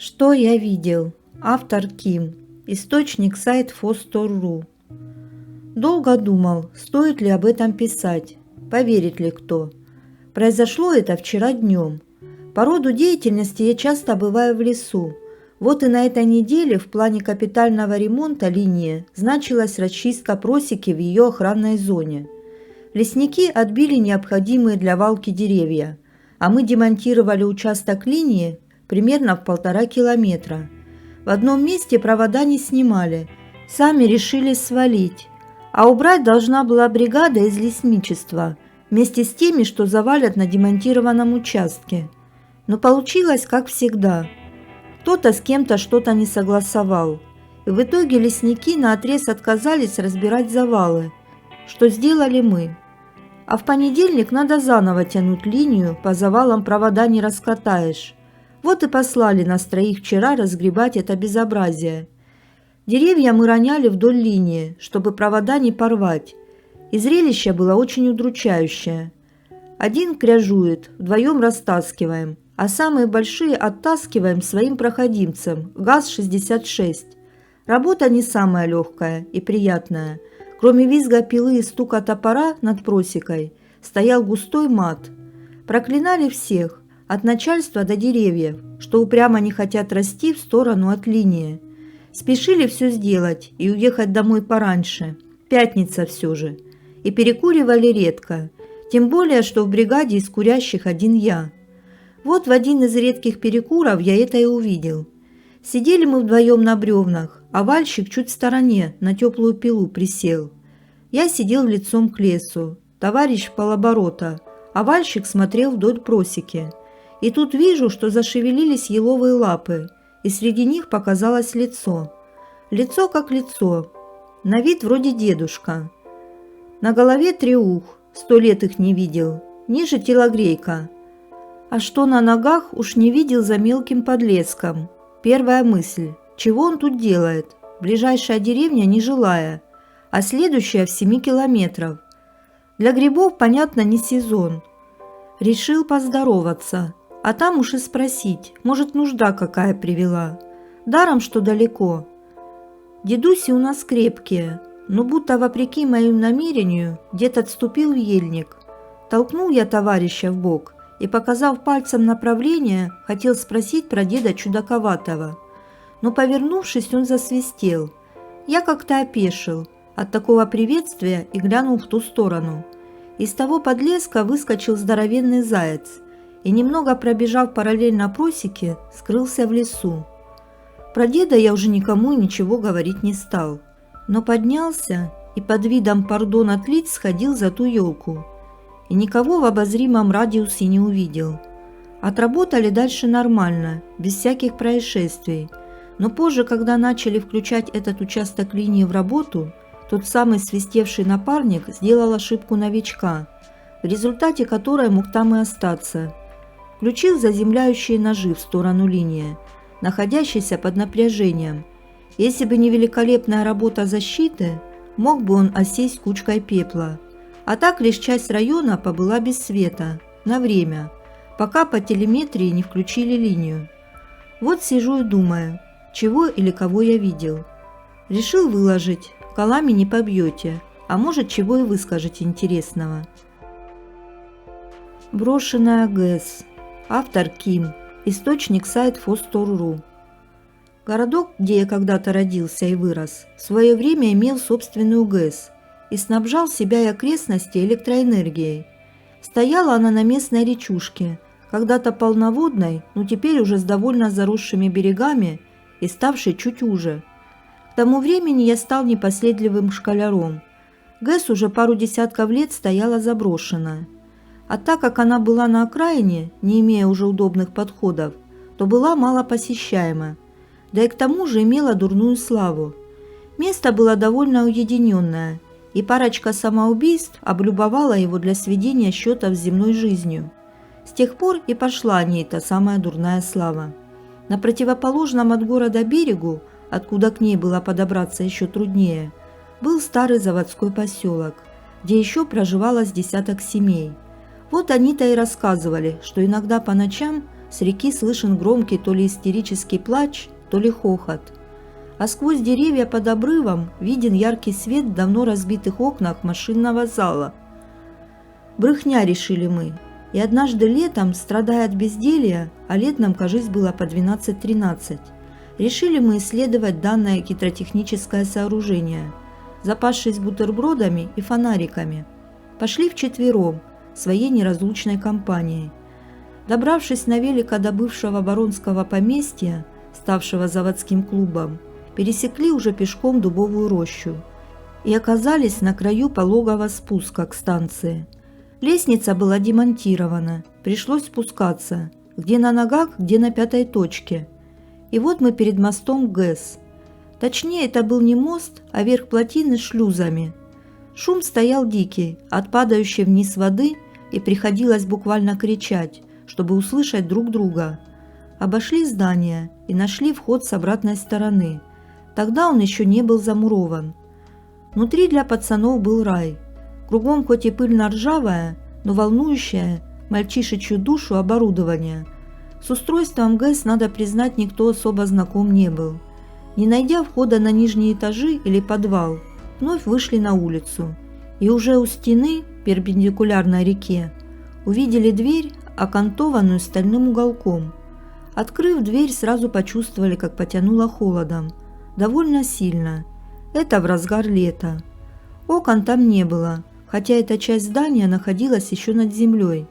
Что я видел? Автор Ким. Источник сайт Фостор.ру. Долго думал, стоит ли об этом писать, поверит ли кто. Произошло это вчера днем. По роду деятельности я часто бываю в лесу. Вот и на этой неделе в плане капитального ремонта линии значилась расчистка просеки в ее охранной зоне. Лесники отбили необходимые для валки деревья, а мы демонтировали участок линии примерно в 1,5 километра. В одном месте провода не снимали, сами решили свалить, а убрать должна была бригада из лесничества вместе с теми, что завалят на демонтированном участке. Но получилось как всегда. Кто-то с кем-то что-то не согласовал, и в итоге лесники наотрез отказались разбирать завалы, что сделали мы. А в понедельник надо заново тянуть линию, по завалам провода не раскатаешь. Вот и послали нас троих вчера разгребать это безобразие. Деревья мы роняли вдоль линии, чтобы провода не порвать, и зрелище было очень удручающее. Один кряжует, вдвоем растаскиваем, а самые большие оттаскиваем своим проходимцам ГАЗ-66. Работа не самая легкая и приятная. Кроме визга пилы и стука топора над просекой, стоял густой мат. Проклинали всех, от начальства до деревьев, что упрямо не хотят расти в сторону от линии. Спешили все сделать и уехать домой пораньше. Пятница все же. И перекуривали редко. Тем более, что в бригаде из курящих один я. Вот в один из редких перекуров я это и увидел. Сидели мы вдвоем на бревнах, а вальщик чуть в стороне на теплую пилу присел. Я сидел лицом к лесу, товарищ в полоборота, а вальщик смотрел вдоль просеки. И тут вижу, что зашевелились еловые лапы, и среди них показалось лицо. Лицо как лицо, на вид вроде дедушка. На голове треух, 100 лет их не видел, ниже телогрейка. А что на ногах, уж не видел за мелким подлеском. Первая мысль, чего он тут делает? Ближайшая деревня нежилая, а следующая в 7 километров. Для грибов, понятно, не сезон. Решил поздороваться. А там уж и спросить, может, нужда какая привела. Даром, что далеко. Дедуси у нас крепкие, но будто вопреки моему намерению дед отступил в ельник. Толкнул я товарища в бок и, показав пальцем направление, хотел спросить про деда чудаковатого. Но, повернувшись, он засвистел. Я как-то опешил от такого приветствия и глянул в ту сторону. Из того подлеска выскочил здоровенный заяц и, немного пробежав параллельно просеке, скрылся в лесу. Про деда я уже никому и ничего говорить не стал, но поднялся и под видом пардон от лиц сходил за ту елку. И никого в обозримом радиусе не увидел. Отработали дальше нормально, без всяких происшествий, но позже, когда начали включать этот участок линии в работу, тот самый свистевший напарник сделал ошибку новичка, в результате которой мог там и остаться. Включил заземляющие ножи в сторону линии, находящейся под напряжением. Если бы не великолепная работа защиты, мог бы он осесть кучкой пепла. А так лишь часть района побыла без света, на время, пока по телеметрии не включили линию. Вот сижу и думаю, чего или кого я видел. Решил выложить, колами не побьете, а может, чего и вы скажете интересного. Брошенная ГЭС. Автор Ким. Источник сайт Фостор.ру. Городок, где я когда-то родился и вырос, в свое время имел собственную ГЭС и снабжал себя и окрестности электроэнергией. Стояла она на местной речушке, когда-то полноводной, но теперь уже с довольно заросшими берегами и ставшей чуть уже. К тому времени я стал непоследливым школяром. ГЭС уже пару десятков лет стояла заброшенная. А так как она была на окраине, не имея уже удобных подходов, то была мало посещаема, да и к тому же имела дурную славу. Место было довольно уединенное, и парочка самоубийств облюбовала его для сведения счетов с земной жизнью. С тех пор и пошла о ней та самая дурная слава. На противоположном от города берегу, откуда к ней было подобраться еще труднее, был старый заводской поселок, где еще проживало с десяток семей. Вот они-то и рассказывали, что иногда по ночам С реки слышен громкий то ли истерический плач, то ли хохот. А сквозь деревья под обрывом виден яркий свет в давно разбитых окнах машинного зала. Брехня, решили мы. И однажды летом, страдая от безделья, а лет нам, кажись, было по 12-13, решили мы исследовать данное гидротехническое сооружение, запасшись бутербродами и фонариками. Пошли вчетвером, своей неразлучной компанией. Добравшись на велико до бывшего баронского поместья, ставшего заводским клубом, пересекли уже пешком дубовую рощу и оказались на краю пологого спуска к станции. Лестница была демонтирована, пришлось спускаться, где на ногах, где на пятой точке. И вот мы перед мостом ГЭС. Точнее, это был не мост, а верх плотины с шлюзами. Шум стоял дикий, от падающей вниз воды, и приходилось буквально кричать, чтобы услышать друг друга. Обошли здание и нашли вход с обратной стороны. Тогда он еще не был замурован. Внутри для пацанов был рай. Кругом хоть и пыльно-ржавое, но волнующее мальчишечью душу оборудование. С устройством ГЭС, надо признать, никто особо знаком не был. Не найдя входа на нижние этажи или подвал, вновь вышли на улицу. И уже у стены, перпендикулярной реке, увидели дверь, окантованную стальным уголком. Открыв дверь, сразу почувствовали, как потянуло холодом. Довольно сильно. Это в разгар лета. Окон там не было, хотя эта часть здания находилась еще над землей,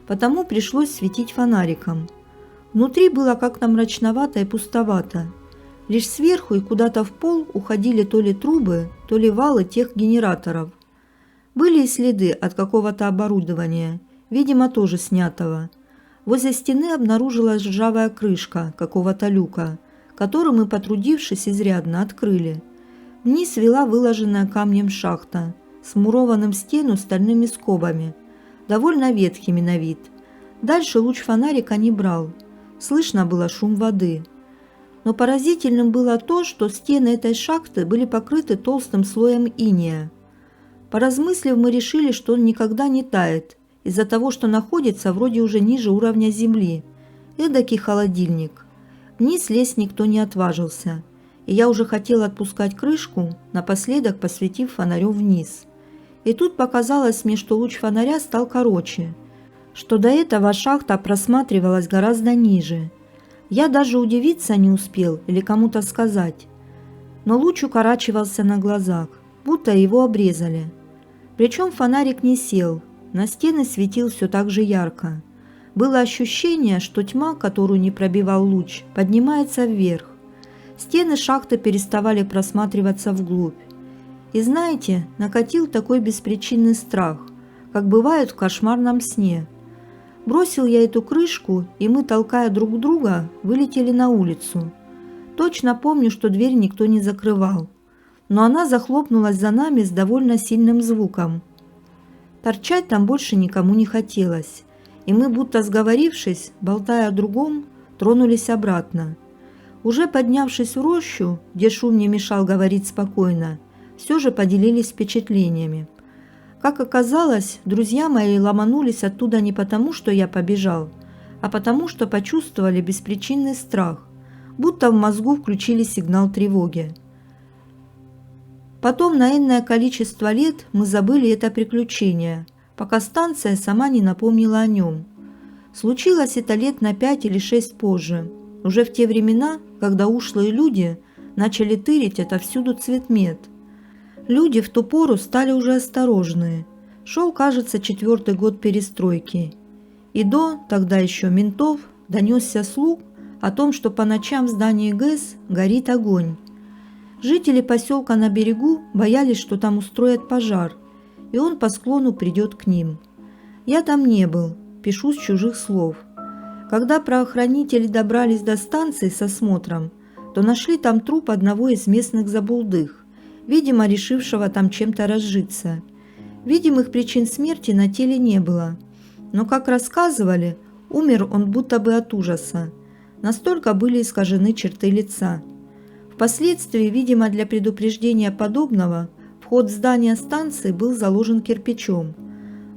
потому пришлось светить фонариком. Внутри было как-то мрачновато и пустовато. Лишь сверху и куда-то в пол уходили то ли трубы, то ли валы тех генераторов. Были и следы от какого-то оборудования, видимо, тоже снятого. Возле стены обнаружилась ржавая крышка какого-то люка, который мы, потрудившись изрядно, открыли. Вниз вела выложенная камнем шахта с мурованным в стену стальными скобами, довольно ветхими на вид. Дальше луч фонарика не брал, слышно было шум воды. Но поразительным было то, что стены этой шахты были покрыты толстым слоем инея. Поразмыслив, мы решили, что он никогда не тает, из-за того, что находится вроде уже ниже уровня земли. Эдакий холодильник. Вниз лезть никто не отважился, и я уже хотела отпускать крышку, напоследок посветив фонарем вниз. И тут показалось мне, что луч фонаря стал короче, что до этого шахта просматривалась гораздо ниже. Я даже удивиться не успел или кому-то сказать, но луч укорачивался на глазах, будто его обрезали. Причем фонарик не сел, на стены светил все так же ярко. Было ощущение, что тьма, которую не пробивал луч, поднимается вверх. Стены шахты переставали просматриваться вглубь. И знаете, накатил такой беспричинный страх, как бывает в кошмарном сне. Бросил я эту крышку, и мы, толкая друг друга, вылетели на улицу. Точно помню, что дверь никто не закрывал, но она захлопнулась за нами с довольно сильным звуком. Торчать там больше никому не хотелось, и мы, будто сговорившись, болтая о другом, тронулись обратно. Уже поднявшись в рощу, где шум не мешал говорить спокойно, все же поделились впечатлениями. Как оказалось, друзья мои ломанулись оттуда не потому, что я побежал, а потому, что почувствовали беспричинный страх, будто в мозгу включили сигнал тревоги. Потом на энное количество лет мы забыли это приключение, пока станция сама не напомнила о нем. Случилось это лет на 5 или 6 позже, уже в те времена, когда ушлые люди начали тырить отовсюду цветмет. Люди в ту пору стали уже осторожные. Шел, кажется, 4-й год перестройки. И до, тогда еще ментов, донесся слух о том, что по ночам в здании ГЭС горит огонь. Жители поселка на берегу боялись, что там устроят пожар, и он по склону придет к ним. Я там не был, пишу с чужих слов. Когда правоохранители добрались до станции с осмотром, то нашли там труп одного из местных забулдых, видимо, решившего там чем-то разжиться. Видимых причин смерти на теле не было, но, как рассказывали, умер он будто бы от ужаса. Настолько были искажены черты лица. Впоследствии, видимо, для предупреждения подобного, вход в здание станции был заложен кирпичом,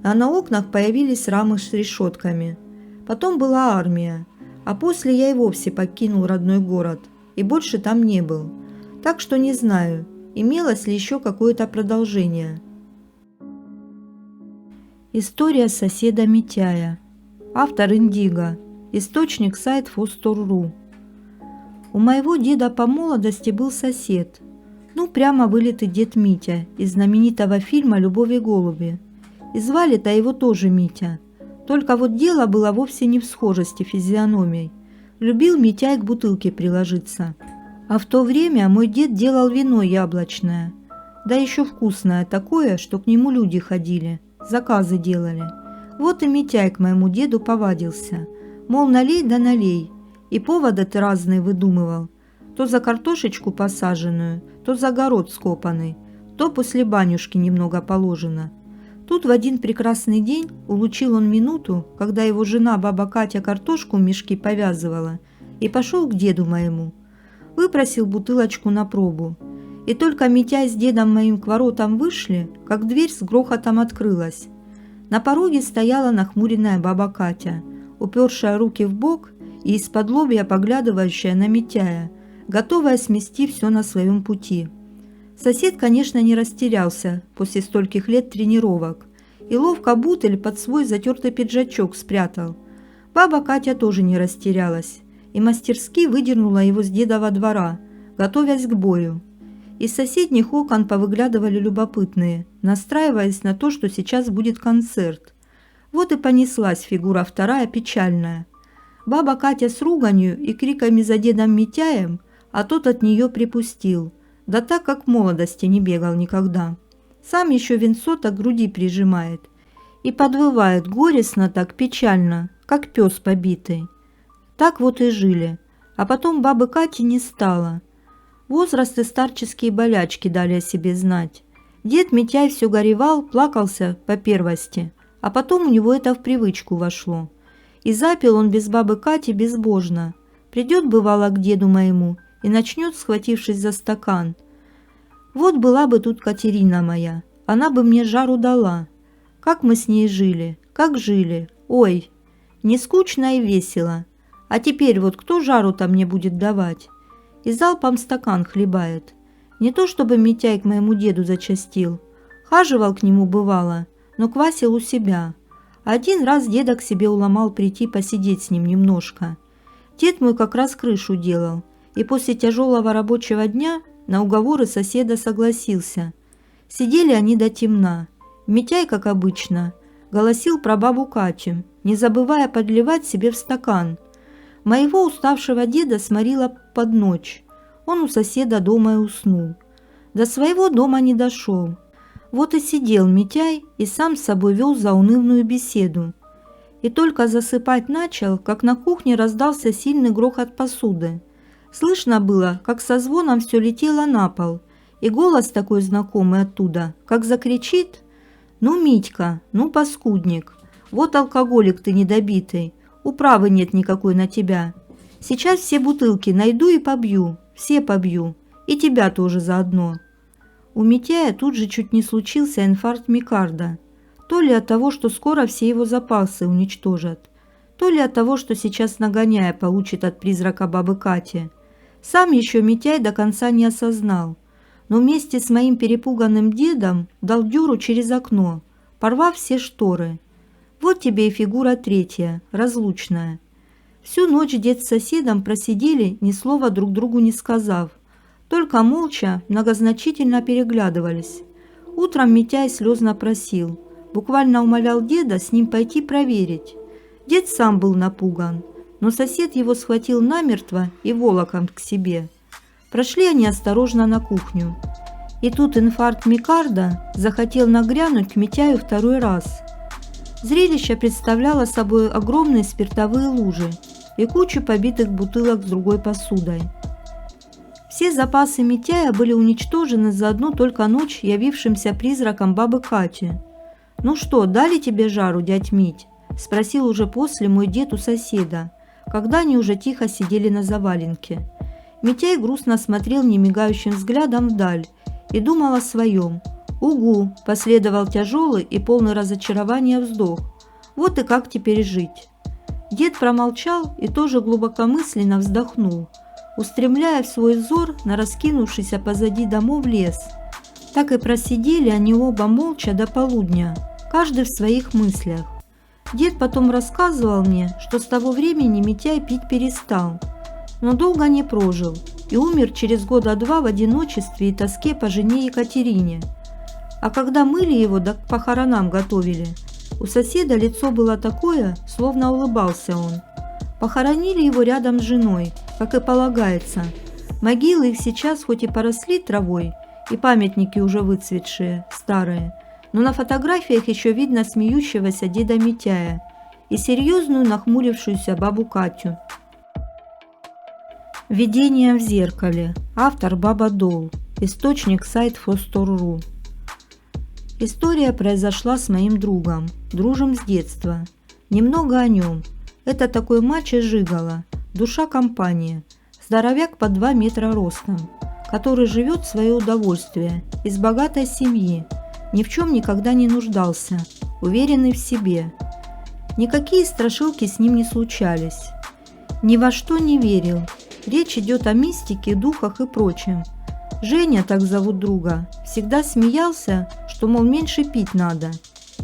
а на окнах появились рамы с решетками. Потом была армия. А после я и вовсе покинул родной город и больше там не был. Так что не знаю, имелось ли еще какое-то продолжение. История соседа Митяя. Автор Индиго. Источник сайт Фостор.ру. У моего деда по молодости был сосед. Ну, прямо вылитый дед Митя из знаменитого фильма «Любовь и голуби». И звали-то его тоже Митя. Только вот дело было вовсе не в схожести физиономий. Любил Митяй к бутылке приложиться. А в то время мой дед делал вино яблочное. Да еще вкусное такое, что к нему люди ходили, заказы делали. Вот и Митяй к моему деду повадился. Мол, налей да налей. И поводы-то разные выдумывал. То за картошечку посаженную, то за огород скопанный, то после банюшки немного положено. Тут в один прекрасный день улучил он минуту, когда его жена баба Катя картошку в мешки повязывала, и пошел к деду моему. Выпросил бутылочку на пробу. И только Митяй с дедом моим к воротам вышли, как дверь с грохотом открылась. На пороге стояла нахмуренная баба Катя, упершая руки в бок и из-под лобья поглядывающая на Митяя, готовая смести все на своем пути. Сосед, конечно, не растерялся после стольких лет тренировок и ловко бутыль под свой затертый пиджачок спрятал. Баба Катя тоже не растерялась и мастерски выдернула его с дедова двора, готовясь к бою. Из соседних окон повыглядывали любопытные, настраиваясь на то, что сейчас будет концерт. Вот и понеслась фигура вторая печальная. Баба Катя с руганью и криками за дедом Митяем, а тот от нее припустил. Да так, как в молодости не бегал никогда. Сам еще венцо-то к груди прижимает. И подвывает горестно так, печально, как пес побитый. Так вот и жили. А потом бабы Кати не стало. Возраст и старческие болячки дали о себе знать. Дед Митяй все горевал, плакался по первости. А потом у него это в привычку вошло. И запил он без бабы Кати безбожно. Придет, бывало, к деду моему и начнет, схватившись за стакан. Вот была бы тут Катерина моя, она бы мне жару дала. Как мы с ней жили, как жили, ой, не скучно и весело. А теперь вот кто жару-то мне будет давать? И залпом стакан хлебает. Не то чтобы Митяй к моему деду зачастил. Хаживал к нему бывало, но квасил у себя. Один раз деда к себе уломал прийти посидеть с ним немножко. Дед мой как раз крышу делал. И после тяжелого рабочего дня на уговоры соседа согласился. Сидели они до темна. Митяй, как обычно, голосил про бабу Катю, не забывая подливать себе в стакан. Моего уставшего деда сморило под ночь. Он у соседа дома и уснул. До своего дома не дошел. Вот и сидел Митяй и сам с собой вел заунывную беседу. И только засыпать начал, как на кухне раздался сильный грохот посуды. Слышно было, как со звоном все летело на пол, и голос такой знакомый оттуда, как закричит: «Ну, Митька, ну, паскудник, вот алкоголик ты недобитый, управы нет никакой на тебя. Сейчас все бутылки найду и побью, все побью, и тебя тоже заодно». У Митяя тут же чуть не случился инфаркт миокарда, то ли от того, что скоро все его запасы уничтожат, то ли от того, что сейчас нагоняя получит от призрака бабы Кати. Сам еще Митяй до конца не осознал, но вместе с моим перепуганным дедом дал дёру через окно, порвав все шторы. Вот тебе и фигура третья, разлучная. Всю ночь дед с соседом просидели, ни слова друг другу не сказав, только молча, многозначительно переглядывались. Утром Митяй слезно просил, буквально умолял деда с ним пойти проверить. Дед сам был напуган, но сосед его схватил намертво и волоком к себе. Прошли они осторожно на кухню. И тут инфаркт миокарда захотел нагрянуть к Митяю второй раз. Зрелище представляло собой огромные спиртовые лужи и кучу побитых бутылок с другой посудой. Все запасы Митяя были уничтожены за одну только ночь явившимся призраком бабы Кати. «Ну что, дали тебе жару, дядь Мить?» – спросил уже после мой дед у соседа, когда они уже тихо сидели на заваленке. Митяй грустно смотрел немигающим взглядом вдаль и думал о своем. «Угу!» – последовал тяжелый и полный разочарования вздох. «Вот и как теперь жить?» Дед промолчал и тоже глубокомысленно вздохнул, устремляя в свой взор на раскинувшийся позади домов лес. Так и просидели они оба молча до полудня, каждый в своих мыслях. Дед потом рассказывал мне, что с того времени Митяй пить перестал, но долго не прожил и умер через года 2 в одиночестве и тоске по жене Екатерине. А когда мыли его да к похоронам готовили, у соседа лицо было такое, словно улыбался он. Похоронили его рядом с женой, как и полагается. Могилы их сейчас хоть и поросли травой, и памятники уже выцветшие, старые, но на фотографиях еще видно смеющегося деда Митяя и серьезную нахмурившуюся бабу Катю. Видение в зеркале. Автор Баба Дол. Источник сайт Фостор.ру. История произошла с моим другом. Дружим с детства. Немного о нем. Это такой мачо жигало, душа компании, здоровяк по 2 метра ростом, который живет в свое удовольствие, из богатой семьи, ни в чем никогда не нуждался, уверенный в себе. Никакие страшилки с ним не случались. Ни во что не верил. Речь идет о мистике, духах и прочем. Женя, так зовут друга, всегда смеялся, что, мол, меньше пить надо.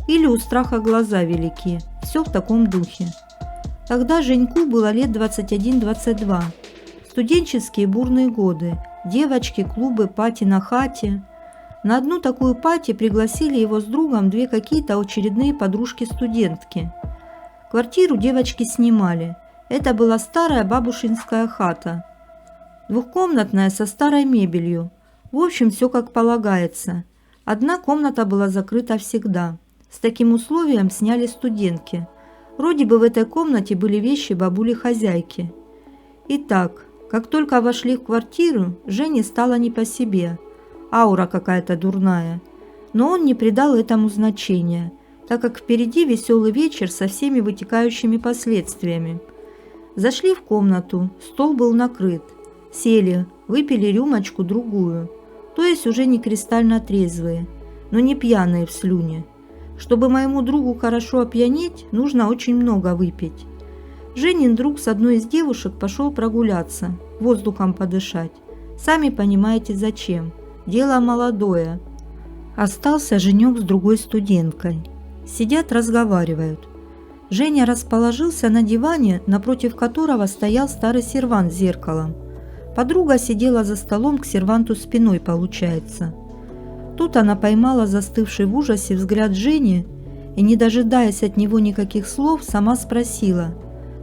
Или у страха глаза велики. Все в таком духе. Тогда Женьку было лет 21-22. Студенческие бурные годы. Девочки, клубы, пати на хате. На одну такую пати пригласили его с другом 2 какие-то очередные подружки-студентки. Квартиру девочки снимали. Это была старая бабушинская хата. 2-комнатная со старой мебелью. В общем, все как полагается. Одна комната была закрыта всегда. С таким условием сняли студентки. Вроде бы в этой комнате были вещи бабули-хозяйки. Итак, как только вошли в квартиру, Жене стало не по себе. Аура какая-то дурная. Но он не придал этому значения, так как впереди веселый вечер со всеми вытекающими последствиями. Зашли в комнату, стол был накрыт. Сели, выпили рюмочку-другую, то есть уже не кристально трезвые, но не пьяные в слюне. Чтобы моему другу хорошо опьянеть, нужно очень много выпить. Женин друг с одной из девушек пошел прогуляться, воздухом подышать. Сами понимаете зачем. Дело молодое. Остался Женек с другой студенткой. Сидят, разговаривают. Женя расположился на диване, напротив которого стоял старый сервант с зеркалом. Подруга сидела за столом к серванту спиной, получается. Тут она поймала застывший в ужасе взгляд Жени и, не дожидаясь от него никаких слов, сама спросила: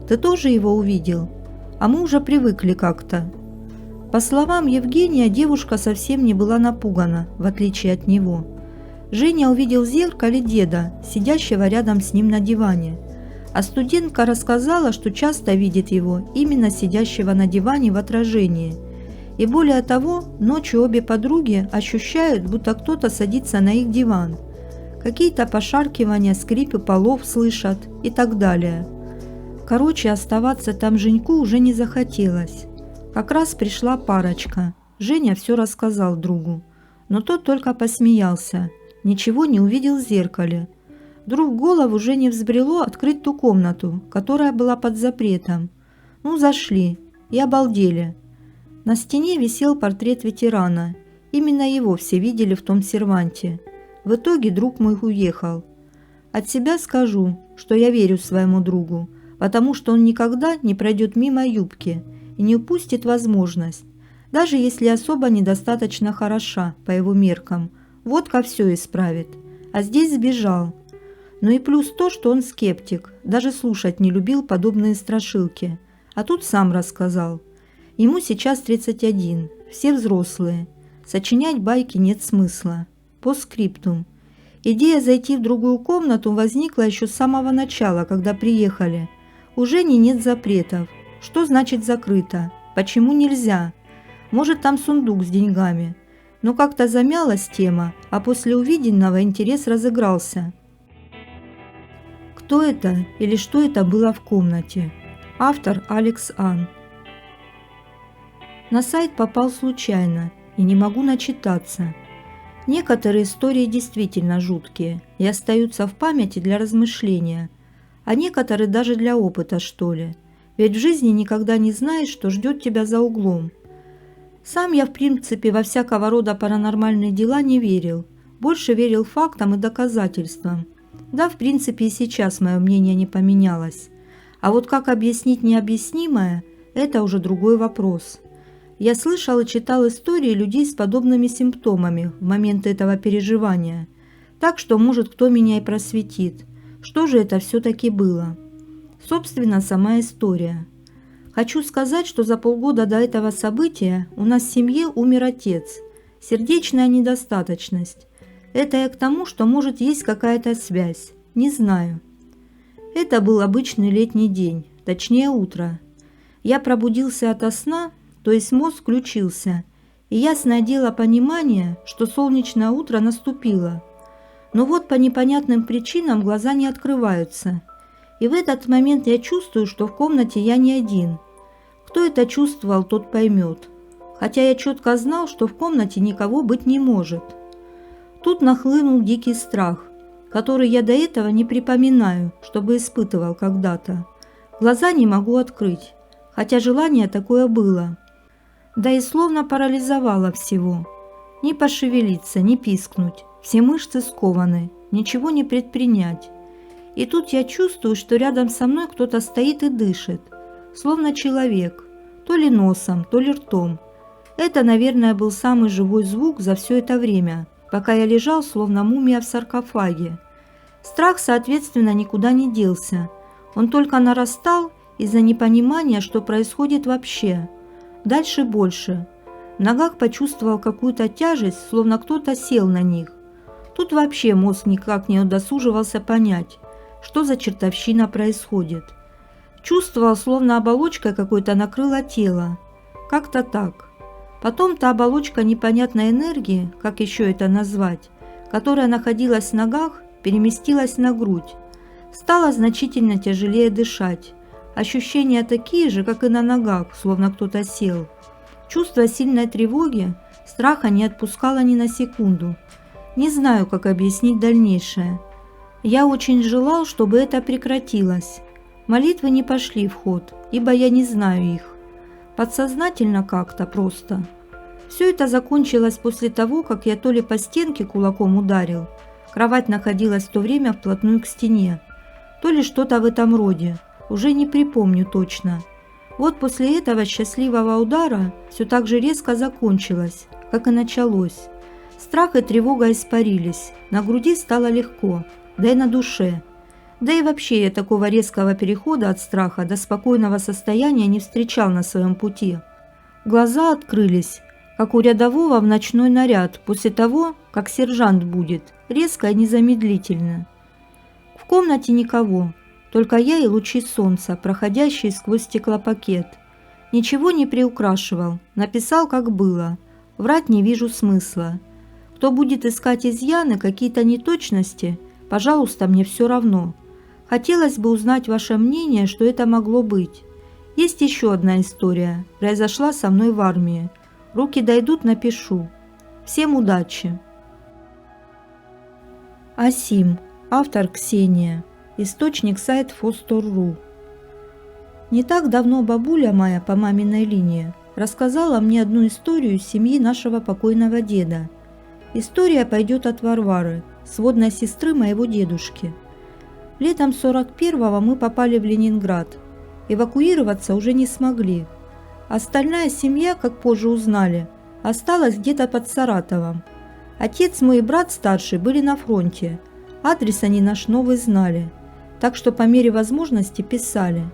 «Ты тоже его увидел? А мы уже привыкли как-то». По словам Евгения, девушка совсем не была напугана, в отличие от него. Женя увидел в зеркале деда, сидящего рядом с ним на диване. А студентка рассказала, что часто видит его, именно сидящего на диване в отражении. И более того, ночью обе подруги ощущают, будто кто-то садится на их диван. Какие-то пошаркивания, скрипы полов слышат и так далее. Короче, оставаться там Женьку уже не захотелось. Как раз пришла парочка. Женя все рассказал другу. Но тот только посмеялся. Ничего не увидел в зеркале. Вдруг в голову Жене взбрело открыть ту комнату, которая была под запретом. Ну, зашли и обалдели. На стене висел портрет ветерана. Именно его все видели в том серванте. В итоге друг мой уехал. От себя скажу, что я верю своему другу, потому что он никогда не пройдет мимо юбки и не упустит возможность, даже если особо недостаточно хороша по его меркам. Водка все исправит. А здесь сбежал. Ну и плюс то, что он скептик, даже слушать не любил подобные страшилки. А тут сам рассказал. Ему сейчас 31, все взрослые. Сочинять байки нет смысла. Постскриптум. Идея зайти в другую комнату возникла еще с самого начала, когда приехали. У Жени нет запретов. Что значит закрыто? Почему нельзя? Может, там сундук с деньгами. Но как-то замялась тема, а после увиденного интерес разыгрался. Кто это или что это было в комнате? Автор Алекс Ан. На сайт попал случайно и не могу начитаться. Некоторые истории действительно жуткие и остаются в памяти для размышления. а некоторые даже для опыта, что ли. Ведь в жизни никогда не знаешь, что ждет тебя за углом. Сам я, в принципе, во всякого рода паранормальные дела не верил. Больше верил фактам и доказательствам. Да, в принципе, и сейчас мое мнение не поменялось. А вот как объяснить необъяснимое – это уже другой вопрос. Я слышал и читал истории людей с подобными симптомами в момент этого переживания. Так что, может, кто меня и просветит. Что же это все-таки было? Собственно, сама история. Хочу сказать, что за полгода до этого события у нас в семье умер отец. Сердечная недостаточность. Это я к тому, что может есть какая-то связь. Не знаю. Это был обычный летний день, точнее утро. Я пробудился ото сна, то есть мозг включился, и ясное дело понимание, что солнечное утро наступило. Но вот по непонятным причинам глаза не открываются. И в этот момент я чувствую, что в комнате я не один. Кто это чувствовал, тот поймет. Хотя я четко знал, что в комнате никого быть не может. Тут нахлынул дикий страх, который я до этого не припоминаю, чтобы испытывал когда-то. Глаза не могу открыть, хотя желание такое было. Да и словно парализовало всего. Ни пошевелиться, ни пискнуть. Все мышцы скованы, ничего не предпринять. И тут я чувствую, что рядом со мной кто-то стоит и дышит, словно человек, то ли носом, то ли ртом. Это, наверное, был самый живой звук за все это время, пока я лежал, словно мумия в саркофаге. Страх, соответственно, никуда не делся. Он только нарастал из-за непонимания, что происходит вообще. Дальше больше. В ногах почувствовал какую-то тяжесть, словно кто-то сел на них. Тут вообще мозг никак не удосуживался понять, что за чертовщина происходит. Чувствовал, словно оболочкой какой-то накрыло тело. Как-то так. Потом та оболочка непонятной энергии, как еще это назвать, которая находилась в ногах, переместилась на грудь. Стало значительно тяжелее дышать. Ощущения такие же, как и на ногах, словно кто-то сел. Чувство сильной тревоги, страха не отпускало ни на секунду. Не знаю, как объяснить дальнейшее. Я очень желал, чтобы это прекратилось. Молитвы не пошли в ход, ибо я не знаю их. Подсознательно как-то просто. Все это закончилось после того, как я то ли по стенке кулаком ударил, кровать находилась в то время вплотную к стене, то ли что-то в этом роде, уже не припомню точно. Вот после этого счастливого удара все так же резко закончилось, как и началось. Страх и тревога испарились, на груди стало легко, да и на душе. Да и вообще я такого резкого перехода от страха до спокойного состояния не встречал на своем пути. Глаза открылись, как у рядового в ночной наряд после того, как сержант будет, резко и незамедлительно. В комнате никого, только я и лучи солнца, проходящие сквозь стеклопакет. Ничего не приукрашивал, написал, как было. Врать не вижу смысла. Кто будет искать изъяны, какие-то неточности, пожалуйста, мне все равно. Хотелось бы узнать ваше мнение, что это могло быть. Есть еще одна история, произошла со мной в армии. Руки дойдут, напишу. Всем удачи. Асим. Автор Ксения. Источник сайт Фостор.ру. Не так давно бабуля моя по маминой линии рассказала мне одну историю из семьи нашего покойного деда. История пойдет от Варвары, сводной сестры моего дедушки. Летом 41-го мы попали в Ленинград. Эвакуироваться уже не смогли. Остальная семья, как позже узнали, осталась где-то под Саратовом. Отец мой и брат старший были на фронте. Адрес они наш новый знали. Так что по мере возможности писали.